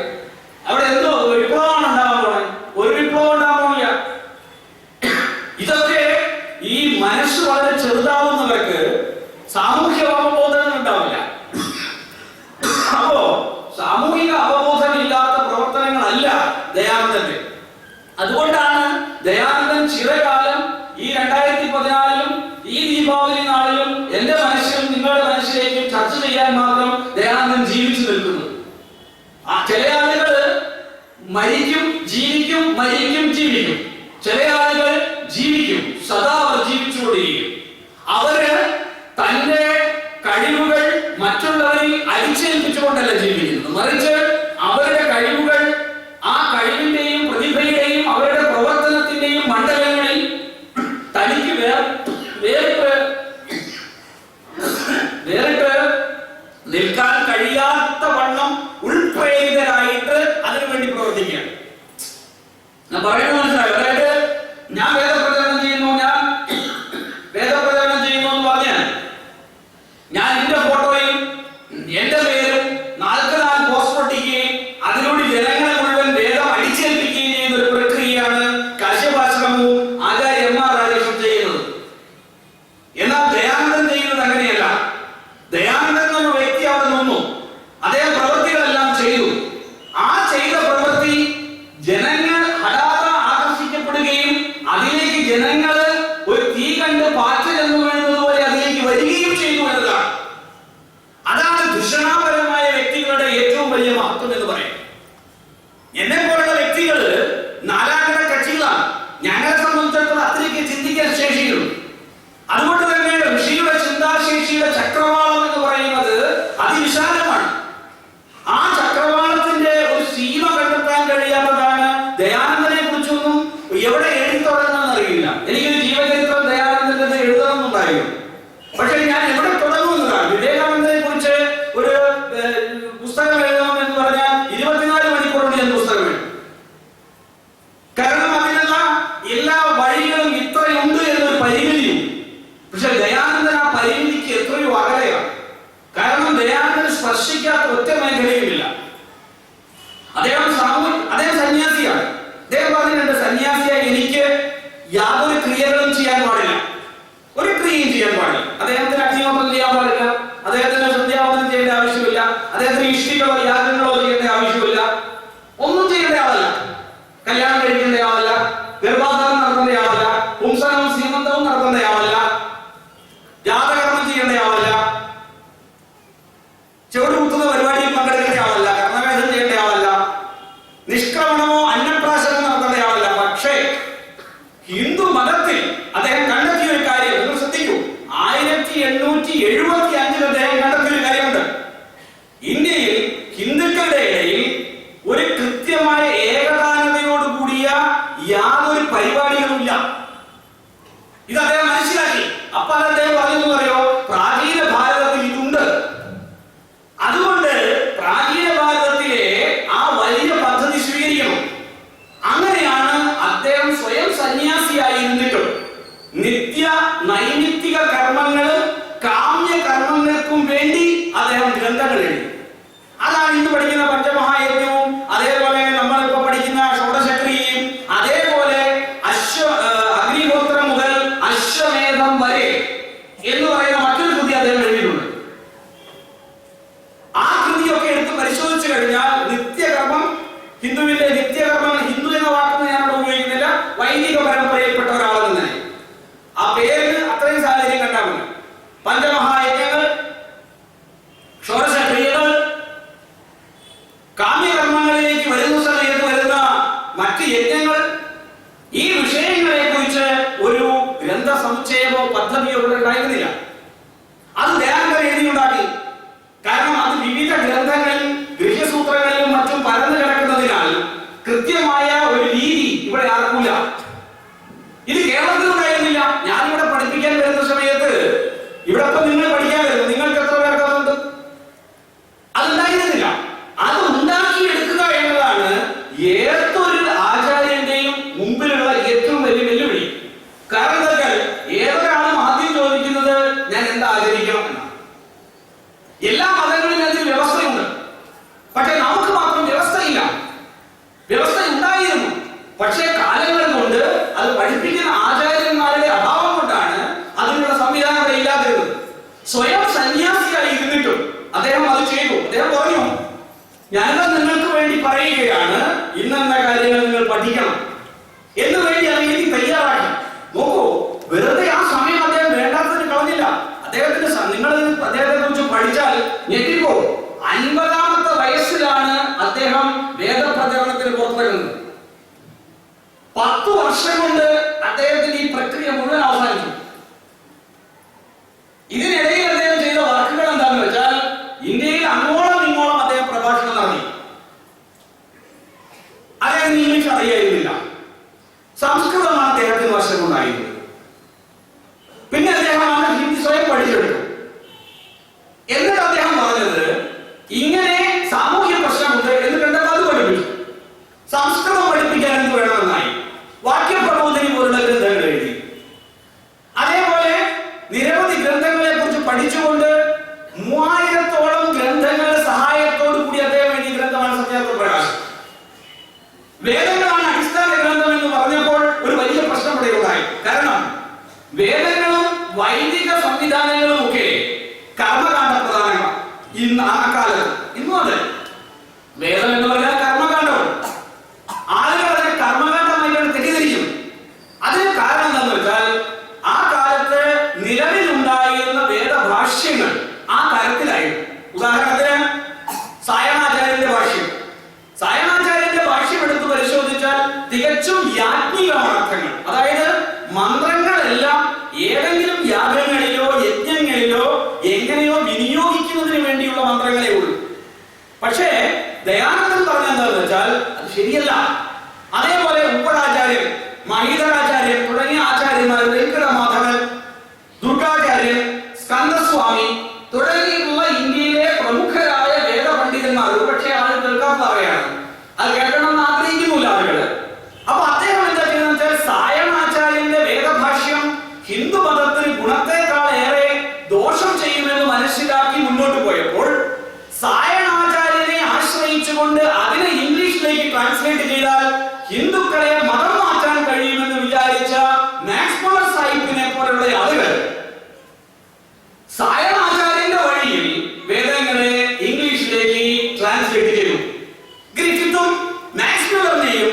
അവിടെ എന്തോ വിപ്ലവമാണ് ഉണ്ടാവാൻ പോണേ? ഒരു വിപ്ലവം ഉണ്ടാവുന്നില്ല. ഇതൊക്കെ ഈ മനസ്സ് വളരെ ചെറുതാവുന്നവർക്ക് സാമൂഹ്യ അവബോധം ഉണ്ടാവില്ല. അപ്പോ സാമൂഹിക അവബോധമില്ലാത്ത പ്രവർത്തനങ്ങളല്ല ദയാനന്ദന്റെ. അതുകൊണ്ടാണ് ദയാനന്ദൻ ചിരകാലം ഈ 2014 ഈ ദീപാവലി നാളിലും എന്റെ മനസ്സിലും നിങ്ങളുടെ മനസ്സിലേക്കും ചർച്ച ചെയ്യാൻ മാത്രം ദയാനന്ദൻ ജീവിച്ചു നിൽക്കുന്നു. ചില ആളുകൾ മരിക്കും, ജീവിക്കും, മരിക്കും, ജീവിക്കും. ചില ആളുകൾ ജീവിക്കും, സദാ അവർ ജീവിച്ചുകൊണ്ടിരിക്കും. അവര് തന്റെ കഴിവുകൾ മറ്റുള്ളവരിൽ അടിച്ചേൽപ്പിച്ചുകൊണ്ടല്ല ജീവിക്കുന്നത്, മറിച്ച് അവരുടെ കഴിവുകൾ ആ കഴിവിന്റെയും പ്രതിഭയുടെയും അവരുടെ പ്രവർത്തനത്തിന്റെയും മണ്ഡലങ്ങളിൽ തനിക്ക് വേറിട്ട് പ്രവർത്തിക്കുകയാണ്. ഞാൻ പറയുന്നത് മനസ്സിലായോ? അതായത് ഞാൻ വേദപ്രചരണം ചെയ്യുന്നു എന്ന് പറഞ്ഞാൽ ഞാൻ എന്റെ ഫോട്ടോയും എന്റെ പേരും 44 പോസ്റ്റർ ഒട്ടിക്കുകയും അതിലൂടെ ജനങ്ങളെ മുഴുവൻ വേദം അടിച്ചേൽപ്പിക്കുകയും ചെയ്യുന്ന ഒരു പ്രക്രിയയാണ് കശ്യപാശ്രമവും ആചാര്യ എം.ആർ. രാജേഷും ചെയ്യുന്നത്. എന്നാൽ ദയാനന്ദൻ ചെയ്യുന്നത് അങ്ങനെയല്ല. ദയാനന്ദൻ എന്ന വ്യക്തി അവിടെ നിന്നു, അദ്ദേഹം പ്രവൃത്തികളെല്ലാം ചെയ്തു. ആ ചെയ്ത പ്രവൃത്തി ജനങ്ങൾ ഹഠാത്ത ആകർഷിക്കപ്പെടുകയും അതിലേക്ക് ജനങ്ങൾ ഒരു തീ കണ്ട് പാറ്റ ചെന്നു വീഴുന്നത് പോലെ അതിലേക്ക് വരികയും ചെയ്തു എന്നതാണ്. അതാണ് ദുഷണാപരമായ വ്യക്തികളുടെ ഏറ്റവും വലിയ മഹത്വം എന്ന് പറയും. എന്നെ പോലുള്ള വ്യക്തികൾ നാലാംകിട കക്ഷികളാണ്. ഞങ്ങളെ സംബന്ധിച്ചിടത്തോളം അത്രയ്ക്ക് ചിന്തിക്കാൻ ശേഷിയുള്ളൂ. അതുകൊണ്ട് തന്നെ ഋഷിയുടെ ചിന്താശേഷിയുടെ ചക്രവാളം എന്ന് പറയുന്നത് അതിവിശാലമാണ്. ആ ചക്രവാളത്തിന്റെ ഒരു സീമ കണ്ടെത്താൻ കഴിയാത്തതാണ്. ദയാനന്ദനെ കുറിച്ചൊന്നും എവിടെ എഴുതി തുടങ്ങണമെന്ന് അറിയില്ല. എനിക്കൊരു ജീവചരിത്രം ദയാനന്ദന്റെ എഴുതണമെന്നുണ്ടായിരുന്നു. പക്ഷെ ഞാൻ എവിടെ തുടങ്ങുന്നതാണ്. വിവേകാനന്ദനെ കുറിച്ച് ഒരു പുസ്തകം എഴുതണം എന്ന് പറഞ്ഞാൽ 24 മണിക്കൂർ കൊണ്ട് ഞാൻ പുസ്തകം എഴുതും. കാരണം അതിനുള്ള എല്ലാ വഴികളും ഇത്രയുണ്ട് എന്നൊരു പരിമിതിയും. പക്ഷെ ദയാനന്ദൻ ആ പരിമിതിക്ക് എത്രയോ അകലെയാണ്. കാരണം ദയാനന്ദൻ സ്പർശിക്കാത്ത ഒറ്റ മേഖലയുമില്ല. അദ്ദേഹം സന്യാസിയാണ്. അദ്ദേഹം പറഞ്ഞിട്ടുണ്ട്, സന്യാസിയായി എനിക്ക് യാതൊരു ക്രിയകളും ചെയ്യാൻ പാടില്ല, ഒരു ക്രിയയും ചെയ്യാൻ പാടില്ല. അദ്ദേഹത്തിന് അഗ്നിഹോത്രം ചെയ്യാൻ പാടില്ല, അദ്ദേഹത്തിന് സന്ധ്യാവനം ചെയ്യേണ്ട ആവശ്യമില്ല, അദ്ദേഹത്തിന് ഇഷ്ടികളോ യാഗങ്ങളോ ചെയ്യേണ്ട ആവശ്യമില്ല, ഒന്നും ചെയ്യേണ്ട ആളല്ല. കല്യാണം കഴിക്കേണ്ട ആളല്ല, ഗർഭാധാനം നടത്തേണ്ട ആളല്ല, പുംസനവും സീമന്തവും നടത്തേണ്ട ആളല്ല, ജാതകർമ്മം ചെയ്യേണ്ട ആളല്ല, ചുവട് കുത്തുന്ന പരിപാടിയിൽ പങ്കെടുക്കേണ്ട ആളല്ല, കർമ്മവേദം ചെയ്യേണ്ട ആളല്ല, നിഷ്ക്രമണമോ അന്നപ്രാശനമോ നടത്തേണ്ട ആളല്ല. പക്ഷേ ഹിന്ദു മതത്തിൽ അദ്ദേഹം കണ്ടെത്തിയ ഒരു കാര്യം നിങ്ങൾ ശ്രദ്ധിക്കൂ. 1875 അദ്ദേഹം കണ്ടെത്തിയ ഒരു കാര്യമുണ്ട്. ഇന്ത്യയിൽ ഹിന്ദുക്കളുടെ ഇടയിൽ ഒരു കൃത്യമായ ഏകതാനതയോടുകൂടിയ യാതൊരു പരിപാടികളുമില്ല. ഇത് അദ്ദേഹം മനസ്സിലാക്കി. അപ്പോൾ അദ്ദേഹം പറഞ്ഞു പറയോ, പ്രാചീന ഭാരതത്തിൽ ഇതുണ്ട്. അതുകൊണ്ട് പ്രാചീന ഭാരതത്തിലെ ആ വലിയ പദ്ധതി സ്വീകരിക്കണം. അങ്ങനെയാണ് അദ്ദേഹം സ്വയം സന്യാസിയായി നിന്നിട്ടും നിത്യ നൈമിത്തിക കർമ്മങ്ങളും കാമ്യ കർമ്മങ്ങൾക്കും വേണ്ടി അദ്ദേഹം ഗ്രന്ഥങ്ങൾ എഴുതി. അതാണ് ഇന്ന് പഠിക്കുന്ന പഞ്ചമഹായജ്ഞവും അതേപോലെ നമ്മളിപ്പോ പഠിക്കുന്ന ഷോഡശക്രിയയും അതേപോലെ അഗ്നിഹോത്രം മുതൽ അശ്വമേധം വരെ എന്ന് പറയുന്ന മറ്റൊരു കൃതി അദ്ദേഹം എഴുതിയിട്ടുണ്ട്. ആ കൃതിയൊക്കെ എടുത്ത് പരിശോധിച്ചു കഴിഞ്ഞാൽ നിത്യകർമ്മം, ഹിന്ദുവിന്റെ നിത്യകർമ്മം, ഹിന്ദു എന്ന വാക്കൊന്നും ഞാനവിടെ ഉപയോഗിക്കുന്നില്ല, വൈദിക പരമ്പരയിൽപ്പെട്ട ഒരാളെന്ന് തന്നെ ആ പേരിന് അത്രയും സാഹചര്യം കണ്ടാൽ മതി. പഞ്ചമഹായജ്ഞങ്ങൾ, ഷോഡശക്രിയകൾ, കാമ്യകർമ്മങ്ങളിലേക്ക് വരുന്ന സമയത്ത് വരുന്ന മറ്റ് യജ്ഞങ്ങൾ, ഈ വിഷയങ്ങളെ കുറിച്ച് ഒരു ഗ്രന്ഥ സമുച്ചയമോ പദ്ധതിയോ ഇവിടെ ഉണ്ടായിരുന്നില്ല. അത് ദയാനന്ദൻ എഴുതിയുണ്ടാക്കി. കാരണം അത് വിവിധ ഗ്രന്ഥങ്ങളിൽ ഗൃഹ്യസൂത്രങ്ങളിലും മറ്റും പരന്നു കിടക്കുന്നതിനാൽ കൃത്യമായ ഒരു രീതി ഇവിടെ ആർക്കില്ല. ഇത് കേരളത്തിൽ ഉണ്ടായിരുന്നില്ല. ഞാനിവിടെ പഠിപ്പിക്കാൻ വരുന്ന സമയത്ത് ഇവിടെ ഇപ്പൊ നിങ്ങൾ പഠിക്കാൻ വരുന്നു, നിങ്ങൾക്ക് എത്ര പേർക്ക് അതുണ്ട്? അതുണ്ടായിരുന്നില്ല. അത് ഉണ്ടാക്കിയെടുക്കുക എന്നതാണ് ഏതൊരു ആചാര്യന്റെയും മുമ്പിലുള്ള ഏറ്റവും വലിയ വെല്ലുവിളി. കാരണം എന്താ വെച്ചാൽ ഏതൊരാളും ആദ്യം ചോദിക്കുന്നത് ഞാൻ എന്താ ആചരിക്കണം എന്നാണ്. എല്ലാ മതങ്ങളിലും അതിന് വ്യവസ്ഥയുണ്ട്. പക്ഷെ നമുക്ക് മാത്രം വ്യവസ്ഥയില്ല. വ്യവസ്ഥ ഉണ്ടായിരുന്നു, പക്ഷേ കാലങ്ങൾ കൊണ്ട് അത് പഠിപ്പിക്കുന്ന ആചാര്യന്മാരുടെ അഭാവം കൊണ്ടാണ് അതിനുള്ള സംവിധാനം അവിടെ ഇല്ലാതിരുന്നത്. സ്വയം സന്യാസിയായി ഇരുന്നിട്ടും അദ്ദേഹം അത് ചെയ്തു. അദ്ദേഹം പറഞ്ഞു, ഞാനിത് നിങ്ങൾക്ക് വേണ്ടി പറയുകയാണ്, ഇന്നെന്ന കാര്യങ്ങൾ നിങ്ങൾ പഠിക്കണം എന്ന് വേണ്ടി അത് എനിക്ക് തയ്യാറാക്കി. നോക്കൂ, വെറുതെ ആ സമയം അദ്ദേഹം വേണ്ടാത്തതിന് കളഞ്ഞില്ല. നിങ്ങൾ അദ്ദേഹത്തെ കുറിച്ച് പഠിച്ചാൽ ഞെട്ടിപ്പോ. 50ാമത്തെ വയസ്സിലാണ് അദ്ദേഹം വേദപ്രചരണത്തിന് പുറത്തിറങ്ങുന്നത്. 10 വർഷം കൊണ്ട് അദ്ദേഹത്തിന് ഈ പ്രക്രിയ മുഴുവൻ അവസാനിച്ചു. ഇതിനിടയിൽ അദ്ദേഹം ചെയ്ത വർക്കുകൾ എന്താണെന്ന് വെച്ചാൽ ഇന്ത്യയിൽ അങ്ങോളം ഇങ്ങോളം അദ്ദേഹം പ്രഭാഷണം നടത്തി. അദ്ദേഹം ഇംഗ്ലീഷ് അറിയായിരുന്നില്ല, സംസ്കൃതമാണ് അദ്ദേഹത്തിന് വശമുണ്ടായിരുന്നത്. പിന്നെ അദ്ദേഹമാണ് ഹിന്ദി സ്വയം പഠിച്ചെടുത്തു. എന്നിട്ട് അദ്ദേഹം പറഞ്ഞത് ഇങ്ങനെ സാമൂഹ്യ പ്രശ്നമുണ്ട് എന്ന് കണ്ടത് അത് പഠിപ്പിച്ചു. വേദങ്ങളാണ് അടിസ്ഥാന ഗ്രന്ഥം എന്ന് പറഞ്ഞപ്പോൾ ഒരു വലിയ പ്രശ്നം ഇവിടെ ഉണ്ടായി. കാരണം വേദങ്ങളും വൈദിക സംവിധാനങ്ങളും ഒക്കെ കർമ്മകാണ്ഡ പ്രധാനങ്ങളാണ്. ഇന്ന് ആ കാലത്ത് ഇന്നും അതെ, വേദം എന്ന് പറഞ്ഞാൽ കർമ്മകാണ്ഡമാണ്. ആളുകൾ അതിനെ കർമ്മകാണ്ഡമായിട്ടാണ് തെറ്റിദ്ധരിക്കും. അതിന് കാരണം എന്താണെന്ന് വെച്ചാൽ ആ കാലത്ത് നിലവിലുണ്ടായിരുന്ന വേദഭാഷ്യങ്ങൾ ആ തരത്തിലായിരുന്നു. ഉദാഹരണത്തിന് സായണാചാര്യന്റെ ഭാഷ്യം, സായണാചാര്യന്റെ ഭാഷ്യം എടുത്ത് പരിശോധിച്ചാൽ തികച്ചും യാജ്ഞികമാണ് അർത്ഥങ്ങൾ. അതായത് മന്ത്രങ്ങളെല്ലാം ഏതെങ്കിലും യാഗങ്ങളിലോ യജ്ഞങ്ങളിലോ എങ്ങനെയോ വിനിയോഗിക്കുന്നതിന് വേണ്ടിയുള്ള മന്ത്രങ്ങളേ ഉള്ളൂ. പക്ഷേ ദയാനന്ദൻ പറഞ്ഞ എന്താണെന്ന് വെച്ചാൽ അത് ശരിയല്ല. അതേപോലെ ഉപ്പടാചാര്യൻ, മഹീധരാചാര്യൻ തുടങ്ങിയ ആചാര്യന്മാർ, വെങ്കടമാധവൻ, ദുർഗാചാര്യൻ, സ്കന്ദസ്വാമി തുടങ്ങിയിട്ടുള്ള ഇന്ത്യയിലെ പ്രമുഖരായ വേദപണ്ഡിതന്മാർ, ഒരുപക്ഷെ ആളുകൾ കേൾക്കാത്തവയാണ്, അത് കേൾക്കണമെന്ന് ആഗ്രഹിക്കുന്നില്ല ആളുകള്. അപ്പൊ അദ്ദേഹം എന്താ ചെയ്യുന്നത് വെച്ചാൽ സായണാചാര്യന്റെ വേദഭാഷ്യം ഹിന്ദു മതത്തിന് ഗുണത്തെക്കാൾ ഏറെ ദോഷം ചെയ്യുമെന്ന് മനസ്സിലാക്കി മുന്നോട്ട് പോയപ്പോൾ സായണാചാര്യനെ ആശ്രയിച്ചുകൊണ്ട് അതിനെ ഇംഗ്ലീഷിലേക്ക് ട്രാൻസ്ലേറ്റ് ചെയ്താൽ ഹിന്ദുക്കളെ മതം മാറ്റാൻ കഴിയുമെന്ന് വിചാരിച്ച മാക്സ് മുള്ളർ സാഹിബിനെ പോലുള്ള ആളുകൾ സായണാചാര്യന്റെ വഴിയിൽ വേദങ്ങളെ ഇംഗ്ലീഷിലേക്ക് ട്രാൻസ്ലേറ്റ് ചെയ്തു. ഗ്രിഫിത്തും മാക്സ് മുള്ളറിനെയും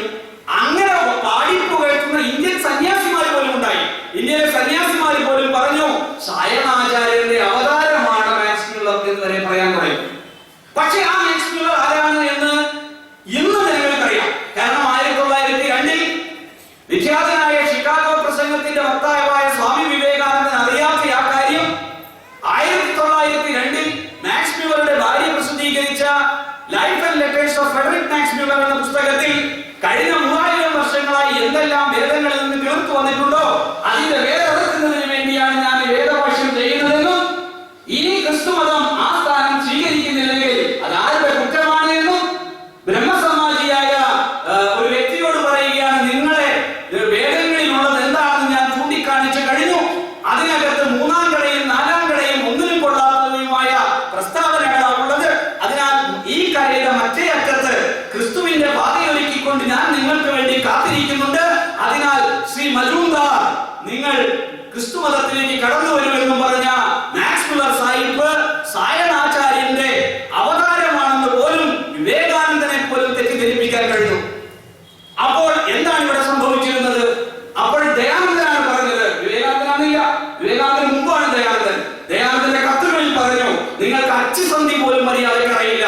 അങ്ങനെ പാടിപ്പുകഴ്ത്തുന്ന ഇന്ത്യൻ സന്യാസിമാർ പോലും ഉണ്ടായി. ഇന്ത്യയിലെ സന്യാസിമാർ പോലും പറഞ്ഞു സായണാചാര്യന്റെ അവതാരമാണ് മാക്സ് മുള്ളർ എന്ന് വരെ പറയാൻ തുടങ്ങി. പക്ഷേ ആ മാക്സ് മുള്ളർ ആരാണ് എന്ന് ഇന്ന് ജനങ്ങൾക്കറിയാം. കാരണം 1902 വിഖ്യാതനായ ഷിക്കാഗോ പ്രസംഗത്തിന്റെ വക്താവായ സ്വാമി വിവേകാനന്ദൻ അറിയാത്ത ആ കാര്യം 1902 മാക്സ് മുള്ളറുടെ ഭാര്യ പ്രസിദ്ധീകരിച്ച Life and Letters of Friedrich Max Muller എന്ന പുസ്തകത്തിൽ കഴിഞ്ഞ 3000 വർഷങ്ങളായി എന്തെല്ലാം വേദങ്ങളിൽ നിന്ന് കേൾക്കു വന്നിട്ടുണ്ടോ അതിന്റെ വേദമെടുക്കുന്നതിന് വേണ്ടിയാണ് ഞാൻ വേദഭാഷ്യം ചെയ്യുന്നതെന്നും ഇനി ക്രിസ്തുമതം ആ സ്ഥാനം സ്വീകരിക്കുന്നില്ലെങ്കിൽ അത് ആരുടെ കുറ്റമാണ് എന്നും ബ്രഹ്മസമാജിയായ ഒരു വ്യക്തിയോട് പറയുകയാണ്. നിങ്ങളെ വേദങ്ങളിലുള്ളത് എന്താണെന്ന് ഞാൻ ചൂണ്ടിക്കാണിച്ചു കഴിഞ്ഞു. അതിനകത്ത് 3-ാം കടയും 4-ാം കടയും ഒന്നിനും കൊള്ളാത്തതുമായ പ്രസ്താവനകളാണ് ഉള്ളത്. അതിനാൽ ഈ കരയുടെ മറ്റേ അറ്റത്ത് ക്രിസ്തുവിന്റെ പാതയൊരുക്കിക്കൊണ്ട് ഞാൻ നിങ്ങൾക്ക് വേണ്ടി കാത്തിരിക്കുന്നുണ്ട്. അതിനാൽ ശ്രീ മജൂംദാർ നിങ്ങൾ ക്രിസ്തുമതത്തിലേക്ക് കടന്നു വരുമെന്നും പറഞ്ഞ മാക്സ് മുള്ളർ സാഹിബ് സായണാചാര്യന്റെ അവതാരമാണെന്ന് പോലും വിവേകാനന്ദനെ പോലും തെറ്റിദ്ധരിപ്പിക്കാൻ കഴിഞ്ഞു. അപ്പോൾ എന്താണ് ഇവിടെ സംഭവിച്ചിരുന്നത്? അപ്പോൾ ദയാനന്ദനാണ് പറഞ്ഞത്, വിവേകാനന്ദനാണില്ല, വിവേകാനന്ദന് മുമ്പാണ് ദയാനന്ദൻ. ദയാനന്ദന്റെ കത്തുകളിൽ പറഞ്ഞു നിങ്ങൾക്ക് അച്ചുസന്ധി പോലും മര്യാദയ്ക്ക് അറിയില്ല,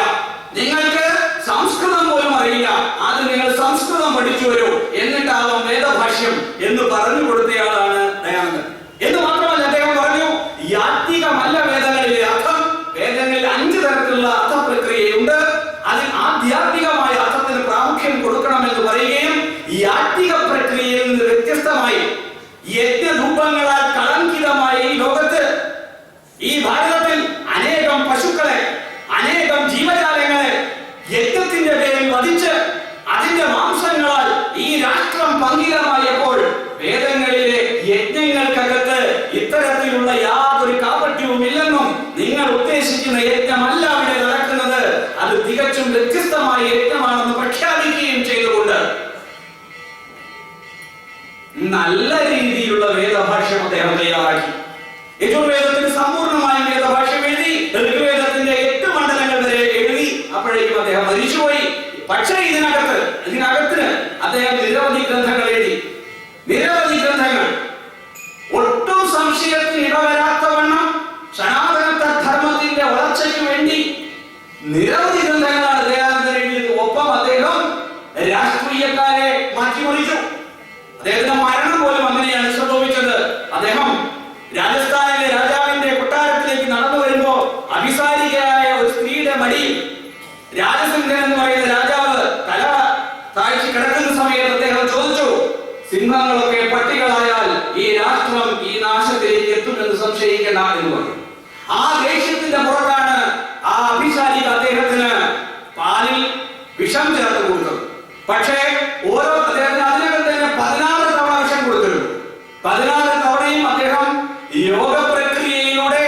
നിങ്ങൾക്ക് സംസ്കൃതം പോലും അറിയില്ല, ആദ്യം നിങ്ങൾ സംസ്കൃതം പഠിച്ചു വരൂ, എന്നിട്ടാവാം വേദഭാഷ്യം എന്ന് പറഞ്ഞു കൊടുത്തയാളാണ് ദയാനന്ദൻ. എന്ന് മാത്രമല്ല അദ്ദേഹം പറഞ്ഞു യാത്വികമല്ല വേദങ്ങളിലെ അർത്ഥം. വേദങ്ങളിൽ 5 തരത്തിലുള്ള അർത്ഥപ്രക്രിയയുണ്ട്. അതിൽ ആധ്യാത്മികമായ അർത്ഥത്തിന് പ്രാമുഖ്യം കൊടുക്കണമെന്ന് പറയുകയും യാത്വിക പ്രക്രിയയിൽ നിന്ന് വ്യത്യസ്തമായി യജ്ഞധൂപങ്ങളാൽ കളങ്കിതമായ ഈ ലോകത്ത്, ഈ ഭാരതത്തിൽ അനേകം പശുക്കളെ, അനേകം ജീവജാലങ്ങളെ യജ്ഞത്തിന്റെ പേരിൽ വധിച്ച് അതിന്റെ മാംസങ്ങളാൽ ഈ രാഷ്ട്രം പങ്കിലമായപ്പോൾ വേദങ്ങളിലെ യജ്ഞങ്ങൾക്കകത്ത് ഇത്തരത്തിലുള്ള യാതൊരു കാപട്യവും ഇല്ലെന്നും നിങ്ങൾ ഉദ്ദേശിക്കുന്ന യജ്ഞമല്ല അവിടെ നടക്കുന്നത്, അത് തികച്ചും വ്യത്യസ്തമായ യജ്ഞമാണെന്ന് പ്രഖ്യാപിക്കുകയും ചെയ്തുകൊണ്ട് നല്ല രീതിയിലുള്ള വേദഭാഷ്യം അദ്ദേഹം തയ്യാറാക്കി. യജുർവേദത്തിന് സമ്പൂർണ്ണമായും വേദഭാഷ്യം എഴുതി, ഋഗ്വേദത്തിന്റെ 8 മണ്ഡലങ്ങൾ വരെ എഴുതി. അപ്പോഴേക്കും അദ്ദേഹം മരിച്ചുപോയി. പക്ഷേ ഇതിനകത്തിന് അദ്ദേഹം നിരവധി ഗ്രന്ഥങ്ങൾ എഴുതി, നിരവധി ഗ്രന്ഥങ്ങൾ. ഒട്ടും സംശയത്തിന് ഇടവരാത്തവണ്ണം സനാതന ധർമ്മത്തിന്റെ വളർച്ചയ്ക്ക് വേണ്ടി നിരവധി ഗ്രന്ഥങ്ങളാണ് ദയാനന്ദൻ എഴുതിയത്. ഒപ്പം അദ്ദേഹം രാഷ്ട്രീയക്കാരെ മാറ്റിമറിച്ചു. അദ്ദേഹത്തിന്റെ മരണം പോലും അങ്ങനെയാണ് സംഭവിച്ചത്. അദ്ദേഹം രാജസ്ഥാനിലെ രാജാവിന്റെ കൊട്ടാരത്തിലേക്ക് നടന്നു വരുമ്പോ അഭിസാരികയായ ഒരു സ്ത്രീയുടെ മടിയിൽ രാജസിംഹൻ എന്ന് പറയുന്ന രാജാവ് തല താഴ്ച കിടക്കുന്ന സമയത്ത് അദ്ദേഹം ചോദിച്ചു, സിംഹങ്ങളൊക്കെ പട്ടികളായാൽ ഈ രാഷ്ട്രം ഈ നാശത്തിലേക്ക് എത്തുമെന്ന് സംശയിക്കേണ്ട എന്ന് പറഞ്ഞു. ആ ദേഷ്യത്തിന്റെ പുറത്താണ് ആ അഭിസാരിക അദ്ദേഹത്തിന് പാലിൽ വിഷം ചേർത്ത് കൊടുത്തത്. പക്ഷേ ഓരോ അദ്ദേഹത്തിന് അതിനകത്ത് തന്നെ 16 തവണ വിഷം കൊടുത്തിരുന്നു. 16 തവണയും അദ്ദേഹം യോഗ പ്രക്രിയയിലൂടെ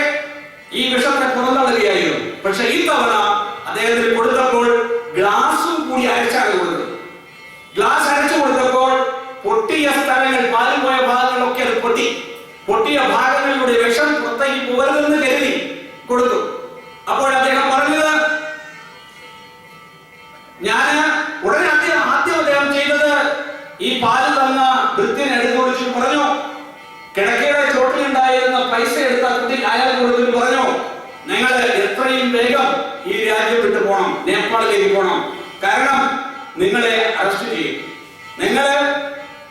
ഈ വിഷത്തെ പുറന്തള്ളുകയായിരുന്നു. പക്ഷെ ഈ തവണ അദ്ദേഹത്തിന് കൊടുത്തപ്പോൾ ഗ്ലാസും കൂടി അയച്ചാണ് കൊടുത്തത്. ഗ്ലാസ് പൊട്ടിയ സ്ഥലങ്ങൾ, പാലും പോയ ഭാഗങ്ങളിലൊക്കെ അത് പൊട്ടിയ ഭാഗങ്ങളിലൂടെ വിഷം പുറത്തേക്ക് പോകരുതെന്ന് കരുതി കൊടുത്തു. അപ്പോൾ അദ്ദേഹം പറഞ്ഞത്, ഉടനെ ആദ്യം അദ്ദേഹം ചെയ്തത് ഈ പാല് തന്ന വൃത്തിനെ എടുത്തു വിളിച്ചു പറഞ്ഞു, കിടക്കയുടെ ചോട്ടിലുണ്ടായിരുന്ന പൈസ എടുത്ത കുട്ടി അയാൾ കൊടുത്തിട്ട് പറഞ്ഞു, നിങ്ങൾ എത്രയും വേഗം ഈ രാജ്യം വിട്ടു പോകണം, നേപ്പാളിലേക്ക് പോകണം, കാരണം നിങ്ങളെ അറസ്റ്റ് ചെയ്യും.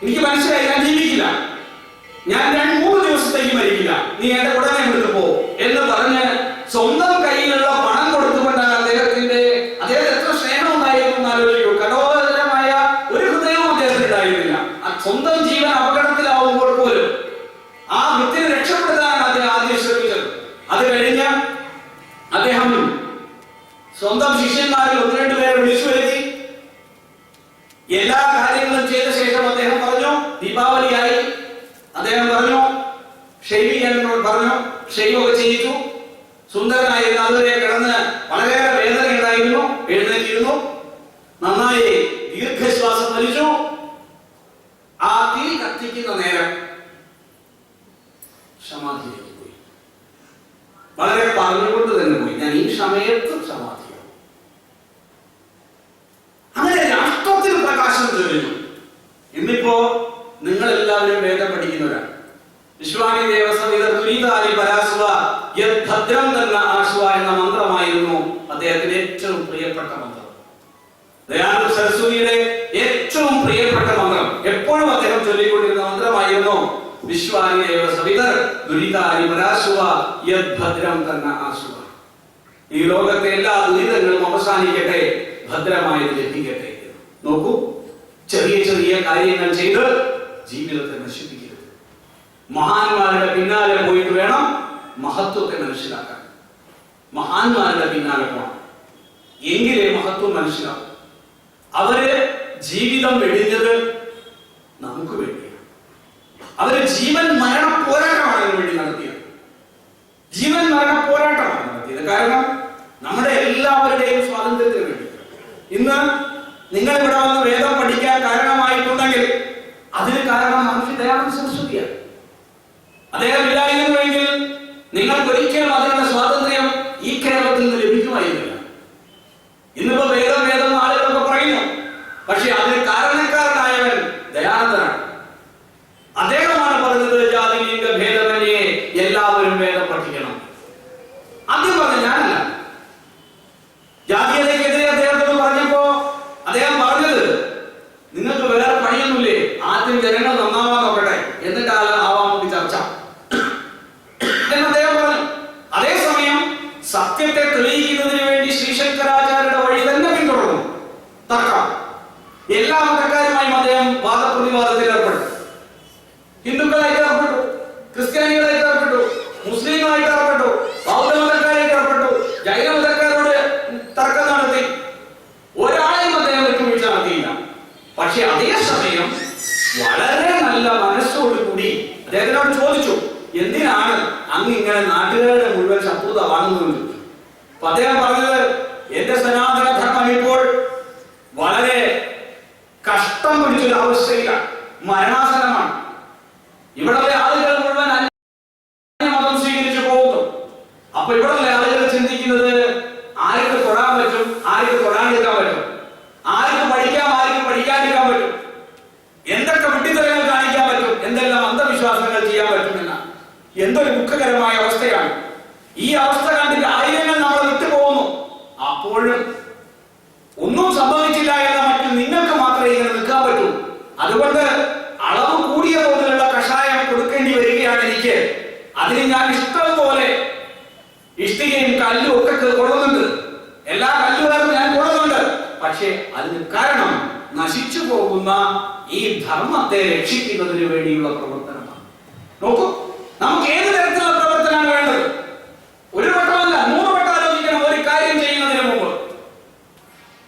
എനിക്ക് മനസ്സിലായി, ഞാൻ ജീവിക്കില്ല, ഞാൻ 2-3 ദിവസത്തേക്ക് മരിക്കില്ല, നീ എന്റെ ഉടനെ വിട്ടു പോ എന്ന് പറഞ്ഞ് സ്വന്തം കയ്യിലുള്ള പണം കൊടുത്തുകൊണ്ടാണ് അദ്ദേഹത്തിന് എത്ര സ്നേഹം ഉണ്ടായിരുന്നു എന്ന് ആലോചിക്കൂ. കഠോരമായ ഒരു ഹൃദയവും അദ്ദേഹത്തിന് ഉണ്ടായിരുന്നില്ല. സ്വന്തം ജീവൻ അപകടത്തിലാവുമ്പോൾ പോലും ആ വൃത്തിനെ രക്ഷപ്പെടുത്താനാണ് അദ്ദേഹം ആദ്യം ശ്രമിച്ചത്. അത് കഴിഞ്ഞ് അദ്ദേഹം സ്വന്തം ശിഷ്യന്മാരിൽ 1-2 പേരെ വിളിച്ചു വരുത്തി. എല്ലാ കാര്യങ്ങളും ചെയ്ത ശേഷം അദ്ദേഹം പറഞ്ഞു, ദീപാവലിയായി, അദ്ദേഹം പറഞ്ഞു ഷെയ്വ് ചെയ്യാൻ പറഞ്ഞു. ഷെയ്വ് ഒക്കെ ചെയ്യിച്ചു. സുന്ദരനായിരുന്നു. അതുവരെ കിടന്ന് വളരെയേറെ വേദന ഉണ്ടായിരുന്നു. എഴുന്നേറ്റിരുന്നു. നന്നായി ദീർഘശ്വാസം വലിച്ചു. ആ തീ കത്തിക്കുന്ന നേരം സമാധിയിലേക്ക് പോയി. വളരെ പറഞ്ഞുകൊണ്ട് തന്നെ പോയി, ഞാൻ ഈ സമയത്ത് സമാധിയാവും. അങ്ങനെ രാഷ്ട്രത്തിന് പ്രകാശം തെളിഞ്ഞു. ഇന്നിപ്പോ നിങ്ങൾ എല്ലാവരും വേദം പഠിക്കുന്നവരാണ്. വിശ്വാനി ദേവസവിധ ദുരിതാലി പരാസുവ യത് ഭദ്രം തന്ന ആശുവ എന്ന മന്ത്രമായിരുന്നു അദ്ദേഹത്തിന്റെ ഏറ്റവും പ്രിയപ്പെട്ട മന്ത്രം. ദയാനന്ദ സരസ്വതിയുടെ ഏറ്റവും പ്രിയപ്പെട്ട മന്ത്രം, എപ്പോഴും അദ്ദേഹം ചൊല്ലിക്കൊണ്ടിരുന്ന മന്ത്രമായിരുന്നു വിശ്വാനി ദേവസവിധ ദുരിതാലി പരാസുവ യത് ഭദ്രം തന്ന ആശുവ. ഈ ലോകത്തെ എല്ലാ ദുരിതങ്ങളും അവസാനിക്കട്ടെ, ഭദ്രമായത് ലഭിക്കട്ടെ. നോക്കൂ, ചെറിയ ചെറിയ കാര്യങ്ങൾ ചെയ്ത് ജീവിതത്തെ നശിപ്പിക്കരുത്. മഹാന്മാരുടെ പിന്നാലെ പോയിട്ട് വേണം മഹത്വത്തെ മനസ്സിലാക്കാൻ. മഹാന്മാരുടെ പിന്നാലെ പോകണം, എങ്കിലേ മഹത്വം മനസ്സിലാവും. അവര് ജീവിതം വെടിഞ്ഞത് നമുക്ക് വേണ്ടിയാണ്. അവര് ജീവൻ മരണ പോരാട്ടമാണ് അതിനു വേണ്ടി നടത്തിയത്. ജീവൻ മരണ പോരാട്ടമാണ് നടത്തിയത്. കാരണം നമ്മുടെ എല്ലാവരുടെയും സ്വാതന്ത്ര്യത്തിന് വേണ്ടി. ഇന്ന് നിങ്ങൾ ഇവിടെ വന്ന് വേദം പഠിക്കാൻ കാരണമായിട്ടുണ്ടെങ്കിൽ അതിന് കാരണം മഹർഷി ദയാനന്ദ സരസ്വതിയാണ്. അദ്ദേഹം ഇല്ലായിരുന്നുവെങ്കിൽ നിങ്ങൾക്ക് ഒരിക്കലും അതിനുള്ള സ്വാതന്ത്ര്യം ഈ കേരളത്തിൽ നിന്ന് ലഭിക്കുമായിരുന്നില്ല. ഇന്നിപ്പോ വേദം ആളുകളൊക്കെ പറയുന്നു, പക്ഷെ അതിന് കാരണക്കാരനായവൻ ദയാനന്ദനാണ്. അദ്ദേഹമാണ് പറഞ്ഞത്, ജാതി ലിംഗ ഭേദമന്യേ എല്ലാവരും വേദം പഠിക്കണം. ആദ്യം പറഞ്ഞ ഞാനല്ല. ജാതീയതയ്ക്കെതിരെ അദ്ദേഹത്തോട് പറഞ്ഞപ്പോ അദ്ദേഹം പറഞ്ഞത്, നിങ്ങൾക്ക് വേറെ പണിയൊന്നുമില്ലേ, ആദ്യം ജനങ്ങൾ നന്നാവാൻ നോക്കട്ടെ, എന്നിട്ടാണ് ആവാൻ വേണ്ടി ചർച്ച എന്ന് അദ്ദേഹം പറഞ്ഞു. അതേസമയം സത്യത്തെ തെളിയിക്കുന്നതിന് വേണ്ടി ശ്രീശങ്കരാചാര്യരുടെ വഴി തന്നെ പിന്തുടർന്നു. തർക്കം എല്ലാ മതക്കാരുമായും അദ്ദേഹം വാദപ്രതിവാദത്തിൽ ഏർപ്പെട്ടു. ഹിന്ദുക്കളായിട്ട് ഏർപ്പെട്ടു, ക്രിസ്ത്യാനികളായിട്ട് ഏർപ്പെട്ടു, മുസ്ലിങ്ങളായിട്ട് ഏർപ്പെട്ടു, ബൗദ്ധമതക്കാരായിട്ട് ഏർപ്പെട്ടു, ജൈനമതക്കാരോട് തർക്കം നടത്തി. ഒരാളെയും അദ്ദേഹം വിട്ടുവീഴ്ച നടത്തിയില്ല. പക്ഷെ അതേസമയം വളരെ നല്ല മനസ്സോടുകൂടി അദ്ദേഹത്തിനോട് ചോദിച്ചു, എന്തിനാണ് അങ്ങ് ഇങ്ങനെ നാട്ടുകാരുടെ മുഴുവൻ ശത്രുത വാങ്ങുന്നത്? അപ്പൊ അദ്ദേഹം പറഞ്ഞത്, എന്റെ സനാതന ധർമ്മം ഇപ്പോൾ വളരെ കഷ്ടം പിടിച്ചൊരു അവസ്ഥയിലാണ്, മരണാസനമാണ്. ഇവിടുത്തെ ആളുകൾ മുഴുവൻ അന്യമതം സ്വീകരിച്ചു പോകുന്നു. അപ്പൊ ഇവിടുത്തെ ആളുകൾ ചിന്തിക്കുന്നത്, ആർക്ക് തൊടാൻ പറ്റും, ആർക്ക് തൊടാണ്ടിരിക്കാൻ പറ്റും, ആർക്ക് പഠിക്കാം, ആർക്ക് പഠിക്കാതിരിക്കാൻ പറ്റും, എന്തൊക്കെ വിഡ്ഢിത്തരങ്ങൾ കാണിക്കാൻ പറ്റും, എന്തെല്ലാം അന്ധവിശ്വാസങ്ങൾ ചെയ്യാൻ പറ്റുമെന്ന എന്തൊരു ദുഃഖകരമായ അവസ്ഥയാണ്. ഈ അവസ്ഥ കണ്ടിട്ട് ആയിരങ്ങൾ നമ്മൾ വിട്ടുപോകുന്നു. അപ്പോഴും ഒന്നും സംഭവിച്ചില്ല എന്ന മട്ടിൽ നിങ്ങൾക്ക് മാത്രമേ ഇങ്ങനെ നിൽക്കാൻ പറ്റൂ. അതുകൊണ്ട് അളവ് കൂടിയ തോതിലുള്ള കഷായം കൊടുക്കേണ്ടി വരികയാണ് എനിക്ക്. അതിന് ഞാൻ ഇഷ്ടം പോലെ ഇഷ്ടികയും കല്ലും ഒക്കെ കൊള്ളുന്നുണ്ട്, എല്ലാ കല്ലുകളും ഞാൻ കൊള്ളുന്നുണ്ട്. പക്ഷെ അതിന് കാരണം നശിച്ചു പോകുന്ന ഈ ധർമ്മത്തെ രക്ഷിക്കുന്നതിന് വേണ്ടിയുള്ള പ്രവർത്തനമാണ്. നോക്കൂ, നമുക്ക് ഏത് തരത്തിലുള്ള പ്രവർത്തനമാണ് വേണ്ടത്? ഒരു വട്ടമല്ല, 100 വട്ടം ആലോചിക്കണം ഒരു കാര്യം ചെയ്യുന്നതിന് മുമ്പ്.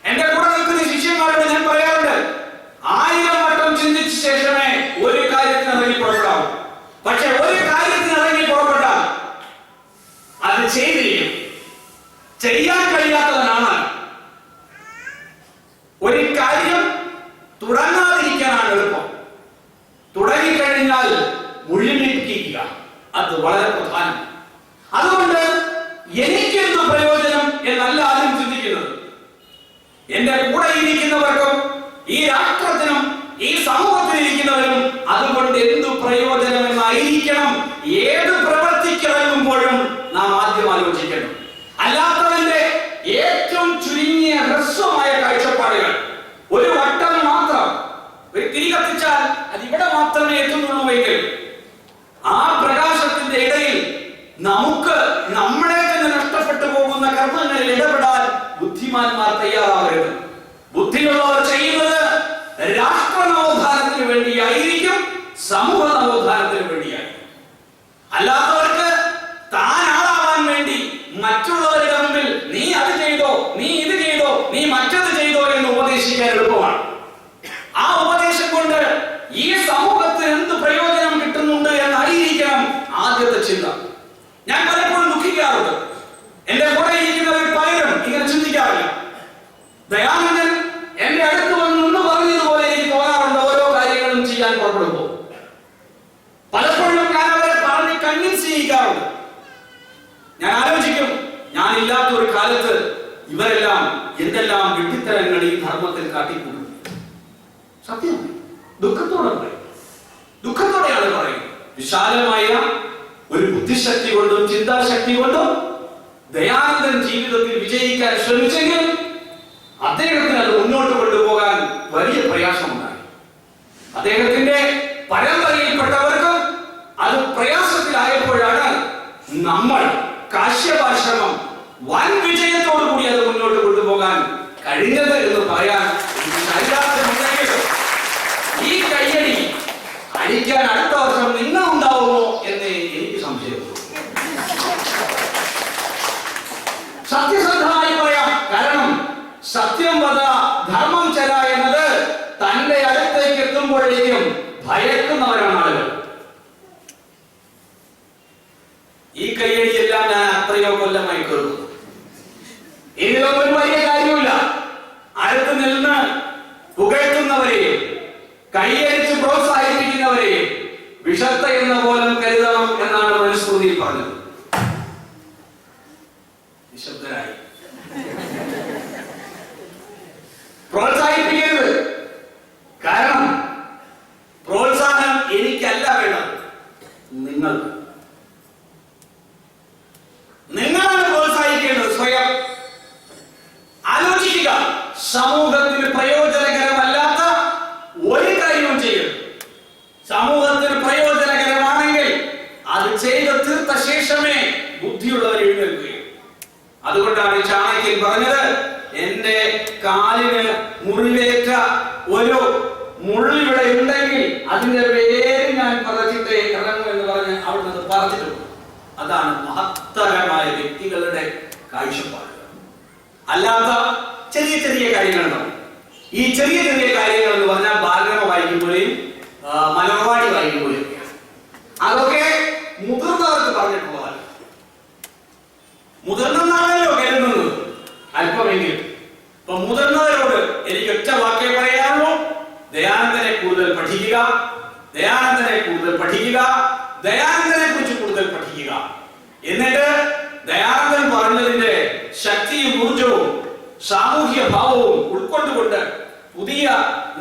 എന്റെ കൂടെ നിൽക്കുന്ന ശിഷ്യന്മാരോട് ഞാൻ പറയാറുണ്ട്, 1000 വട്ടം ചിന്തിച്ച ശേഷമേ ഒരു കാര്യത്തിന് ഇറങ്ങി പുറപ്പെടാവൂ. പക്ഷെ ഒരു കാര്യത്തിന് ഇറങ്ങി പുറപ്പെട്ടാൽ അത് ചെയ്തിരിക്കും. ചെയ്യാൻ കഴിയാത്തവനാണ്. ഒരു കാര്യം തുടങ്ങാതിരിക്കാനാണ് എളുപ്പം. കഴിഞ്ഞാൽ മുഴുമിപ്പിക്കുക. അത് വളരെ പ്രധാനം. അതുകൊണ്ട് എനിക്കെന്ത് പ്രയോജനം എന്നല്ല ആദ്യം ചിന്തിക്കുന്നത്. എന്റെ കൂടെ ഇരിക്കുന്നവർക്കും ഈ രാഷ്ട്രത്തിനും ഈ സമൂഹത്തിൽ ഇരിക്കുന്നവരും അതുകൊണ്ട് എന്തു പ്രയോജനം എന്നായിരിക്കണം ഏത് പ്രവർത്തിക്കിറങ്ങുമ്പോഴും നാം ആദ്യം ആലോചിക്കണം. അല്ലാത്തവന്റെ ഏറ്റവും ചുരുങ്ങിയ ഹ്രസ്വമായ കാഴ്ചപ്പാടുകൾ, ഒരു വട്ടം മാത്രം, ഒരു തിരി കത്തിച്ചാൽ അത് ഇവിടെ മാത്രമേ എത്തുന്നുള്ളൂവെങ്കിൽ ആ പ്രകാശത്തിന്റെ ഇടയിൽ നമുക്ക് നമ്മളെ തന്നെ നഷ്ടപ്പെട്ടു പോകുന്ന കർമ്മങ്ങളിൽ ഇടപെടാൻ ബുദ്ധിമാന്മാർ തയ്യാറാകരുത്. ബുദ്ധിയുള്ളവർ ചെയ്യുന്നത് രാഷ്ട്ര നവോത്ഥാനത്തിന് വേണ്ടിയായിരിക്കും, സമൂഹ നവോത്ഥാനത്തിന് വേണ്ടിയായിരിക്കും. അല്ലാത്തവർക്ക് താൻ ആളാവാൻ വേണ്ടി മറ്റുള്ളവരുടെ മുമ്പിൽ നീ അത് ചെയ്തോ, നീ ഇത് ചെയ്തോ, നീ മറ്റത് ചെയ്തോ എന്ന് ഉപദേശിക്കാൻ എളുപ്പമാണ്. ആ ഉപദേശം കൊണ്ട് ഈ സമൂഹത്തിന് എന്ത് പ്രയോജനം കിട്ടുന്നുണ്ട് എന്നായിരിക്കണം ആദ്യത്തെ ചിന്ത. ഞാൻ പലപ്പോഴും ദുഃഖിക്കാറുണ്ട്. എന്റെ കൂടെ ഇരിക്കുന്നവർ പലരും ഇങ്ങനെ ചിന്തിക്കാറില്ല. ദയാനന്ദൻ എന്റെ അടുത്ത് വന്ന് പറഞ്ഞതുപോലെ എനിക്ക് തോന്നാറുണ്ട് ഓരോ കാര്യങ്ങളും ചെയ്യാൻ പുറപ്പെടുമ്പോൾ. പലപ്പോഴും ഞാൻ അവരെ പറഞ്ഞ് കൺവിൻസ് ചെയ്യിക്കാറുണ്ട്. ഞാൻ ആലോചിക്കും, ഞാൻ ഇല്ലാത്ത ഒരു കാലത്ത് ഇവരെല്ലാം എന്തെല്ലാം വിഡ്ഢിത്തരങ്ങൾ ഈ ധർമ്മത്തിൽ കാട്ടിക്കൂടും. സത്യം ദുഃഖത്തോടെ പറയും, ദുഃഖത്തോടെയാണ് പറയുന്നത്. വിശാലമായ ഒരു ബുദ്ധിശക്തി കൊണ്ടും ചിന്താശക്തി കൊണ്ടും ദയാനന്ദൻ ജീവിതത്തിൽ വിജയിക്കാൻ ശ്രമിച്ചെങ്കിൽ അദ്ദേഹത്തിന് അത് മുന്നോട്ട് കൊണ്ടുപോകാൻ വലിയ പ്രയാസമുണ്ടായി. അദ്ദേഹത്തിന്റെ പരമ്പരയിൽപ്പെട്ടവർക്ക് അത് പ്രയാസത്തിലായപ്പോഴാണ് നമ്മൾ കാശ്യപാശ്രമം വൻ വിജയത്തോടു കൂടി അത് മുന്നോട്ട് കൊണ്ടുപോകാൻ കഴിഞ്ഞത് എന്ന് പറയാൻ ഈ കയ്യടി അടിക്കാൻ അടുത്ത വർഷം നിങ്ങൾ ഉണ്ടാവുമോ എന്ന് എനിക്ക് സംശയമുള്ളൂ. സത്യസന്ധമായി പറയാം. കാരണം സത്യം വധ ധർമ്മം ചര എന്നത് തന്റെ അടുത്തേക്ക് എത്തുമ്പോഴേക്കും ഭയക്കുന്നവരാണ് ആളുകൾ. ഈ കയ്യടിയെല്ലാം ഞാൻ അത്രയോ കൊല്ലമായി കേൾക്കുന്നു. ഇതിലൊന്നും ഒരു വലിയ കാര്യമില്ല. അടുത്ത് നിന്ന് പുകഴ്ത്തുന്നവരെയും കൈയടിച്ച് പ്രോത്സാഹിപ്പിക്കുന്നവരെയും വിഷത്ത എന്ന പോലും കരുതണം എന്നാണ് മനുസ്മൃതിയിൽ പറഞ്ഞത്. നിശബ്ദരായി. പ്രോത്സാഹിപ്പിക്കരുത്. കാരണം പ്രോത്സാഹനം എനിക്കല്ല വേണം, നിങ്ങൾക്ക്. നിങ്ങളാണ് പ്രോത്സാഹിക്കേണ്ടത്. സ്വയം ആലോചിക്കുക. സമൂഹത്തിന് പ്രയോജനകരമല്ലാത്ത ഒരു കാര്യവും ചെയ്യരുത്. സമൂഹത്തിന് പ്രയോജനകരമാണെങ്കിൽ അത് ചെയ്ത് തീർത്ത ശേഷമേ ബുദ്ധിയുള്ളവർ എഴുന്നേൽക്കുകയും. അതുകൊണ്ടാണ് ചാണക്യൻ പറഞ്ഞത്, എന്റെ കാലിന് മുറിവേറ്റ ഒരു മുള്ളിവിടെ ഉണ്ടെങ്കിൽ അതിന്റെ പേര് ഞാൻ പറിച്ചിട്ടേ ഇറങ്ങും എന്ന് പറഞ്ഞ് അവിടുന്ന് പറഞ്ഞിട്ടുണ്ട്. അതാണ് മഹത്തരമായ വ്യക്തികളുടെ കാഴ്ചപ്പാട്. അല്ലാത്ത ചെറിയ ചെറിയ കാര്യങ്ങളുണ്ടാവും. ഈ ചെറിയ ചെറിയ കാര്യങ്ങൾ എന്ന് പറഞ്ഞാൽ ബാലരമ വായിക്കുമ്പോഴേയും മലർവാടി വായിക്കുമ്പോഴേയും അതൊക്കെ മുതിർന്നവർക്ക് പറഞ്ഞിട്ടുള്ളതല്ല. മുതിർന്നതാണല്ലോ കരുതുന്നത് അല്പമെങ്കിലും. ഇപ്പൊ മുതിർന്നവരോട് എനിക്ക് ഒറ്റ വാക്കേ പറയാനുള്ളൂ, ദയാനന്ദനെ കൂടുതൽ പഠിക്കുക, ദയാനന്ദനെ കൂടുതൽ പഠിക്കുക, ദയാനന്ദനെ കുറിച്ച് കൂടുതൽ പഠിക്കുക. എന്നിട്ട് ദയാനന്ദൻ പറഞ്ഞതിന്റെ ശക്തിയും ഊർജവും സാമൂഹ്യ ഭാവവും ഉൾക്കൊണ്ടുകൊണ്ട് പുതിയ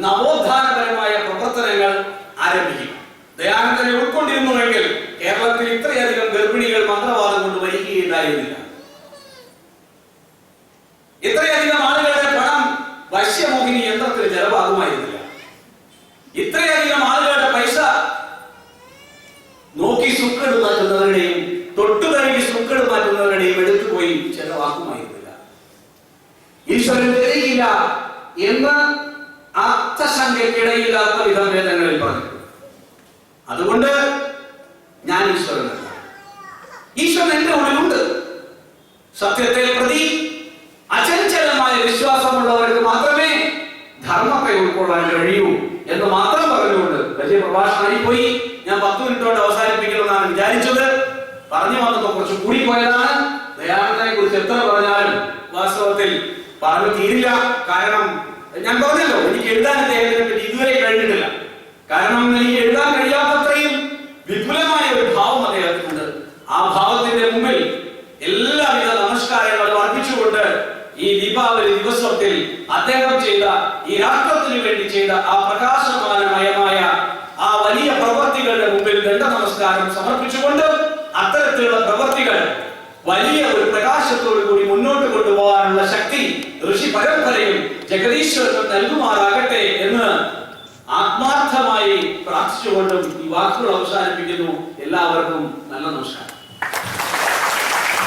നവോത്ഥാനപരമായ പ്രവർത്തനങ്ങൾ ആരംഭിക്കുക. ദയാനന്ദനെ ഉൾക്കൊണ്ടിരുന്നുവെങ്കിൽ കേരളത്തിൽ ഇത്രയധികം ഗർഭിണികൾ മന്ത്രവാദം കൊണ്ട് വരികയുണ്ടായിരുന്നില്ല. ഇത്രയധികം ആളുകളുടെ പണം വശ്യമോഹിനി യന്ത്രത്തിൽ ചെലവാകുമായിരുന്നില്ല. ഇത്രയധികം ആളുകളുടെ പൈസ നോക്കി സുക്കേട് മാറ്റുന്നവരുടെയും തൊട്ടു കഴുകി സുക്കേട് മാറ്റുന്നവരുടെയും എടുത്തുപോയി ചെലവാക്കുമായിരുന്നില്ല. ഈശ്വരൻ തരികയില്ല എന്ന് അർത്ഥസംഖ്യക്കിടയില്ലാത്ത വിധഭേദങ്ങളിൽ പറഞ്ഞു. അതുകൊണ്ട് ഞാൻ ഈശ്വരനല്ല. ഈശ്വരൻ എന്റെ ഉള്ളിലുണ്ട്. സത്യത്തെ പ്രതി അചഞ്ചലമായ വിശ്വാസമുള്ളവർക്ക് മാത്രമേ ധർമ്മത്തെ ഉൾക്കൊള്ളാൻ കഴിയൂ എന്ന് മാത്രം പറഞ്ഞുകൊണ്ട് വലിയ പ്രഭാഷണമായി പോയി. ഞാൻ 10 മിനിറ്റോടെ അവസാനിപ്പിക്കണമെന്നാണ് വിചാരിച്ചത്. പറഞ്ഞു വന്നപ്പോ കുറച്ച് കൂടി പോയതാണ്. ദയാനന്ദനെ കുറിച്ച് എത്ര പറഞ്ഞാലും വാസ്തവത്തിൽ പറഞ്ഞു തീരില്ല. കാരണം ഞാൻ പറഞ്ഞല്ലോ, എനിക്ക് എഴുതാൻ അദ്ദേഹത്തിനെ പറ്റി ഇതുവരെ കഴിഞ്ഞിട്ടില്ല. കാരണം എനിക്ക് എഴുതാൻ കഴിയാത്തത്ര സമർപ്പിച്ചുകൊണ്ട് ഈ ദീപാവലി ദിവസത്തിൽ അദ്ദേഹം ചെയ്ത, ഈ രാഷ്ട്രത്തിന് വേണ്ടി ചെയ്ത ആ പ്രകാശമാനമയമായ ആ വലിയ പ്രവർത്തികളുടെ മുമ്പിൽ ദണ്ഡ നമസ്കാരം സമർപ്പിച്ചുകൊണ്ട് അത്തരത്തിലുള്ള പ്രവർത്തികൾ വലിയ ഒരു പ്രകാശത്തോടു കൂടി മുന്നോട്ട് കൊണ്ടുപോകാനുള്ള ശക്തി ഋഷി പരമ്പരയും ജഗദീശ്വരനും നൽകുമാറാകട്ടെ എന്ന് ആത്മാർത്ഥമായി പ്രാർത്ഥിച്ചുകൊണ്ടും ഈ വാക്കുകൾ അവസാനിപ്പിക്കുന്നു. എല്ലാവർക്കും നല്ല നമസ്കാരം.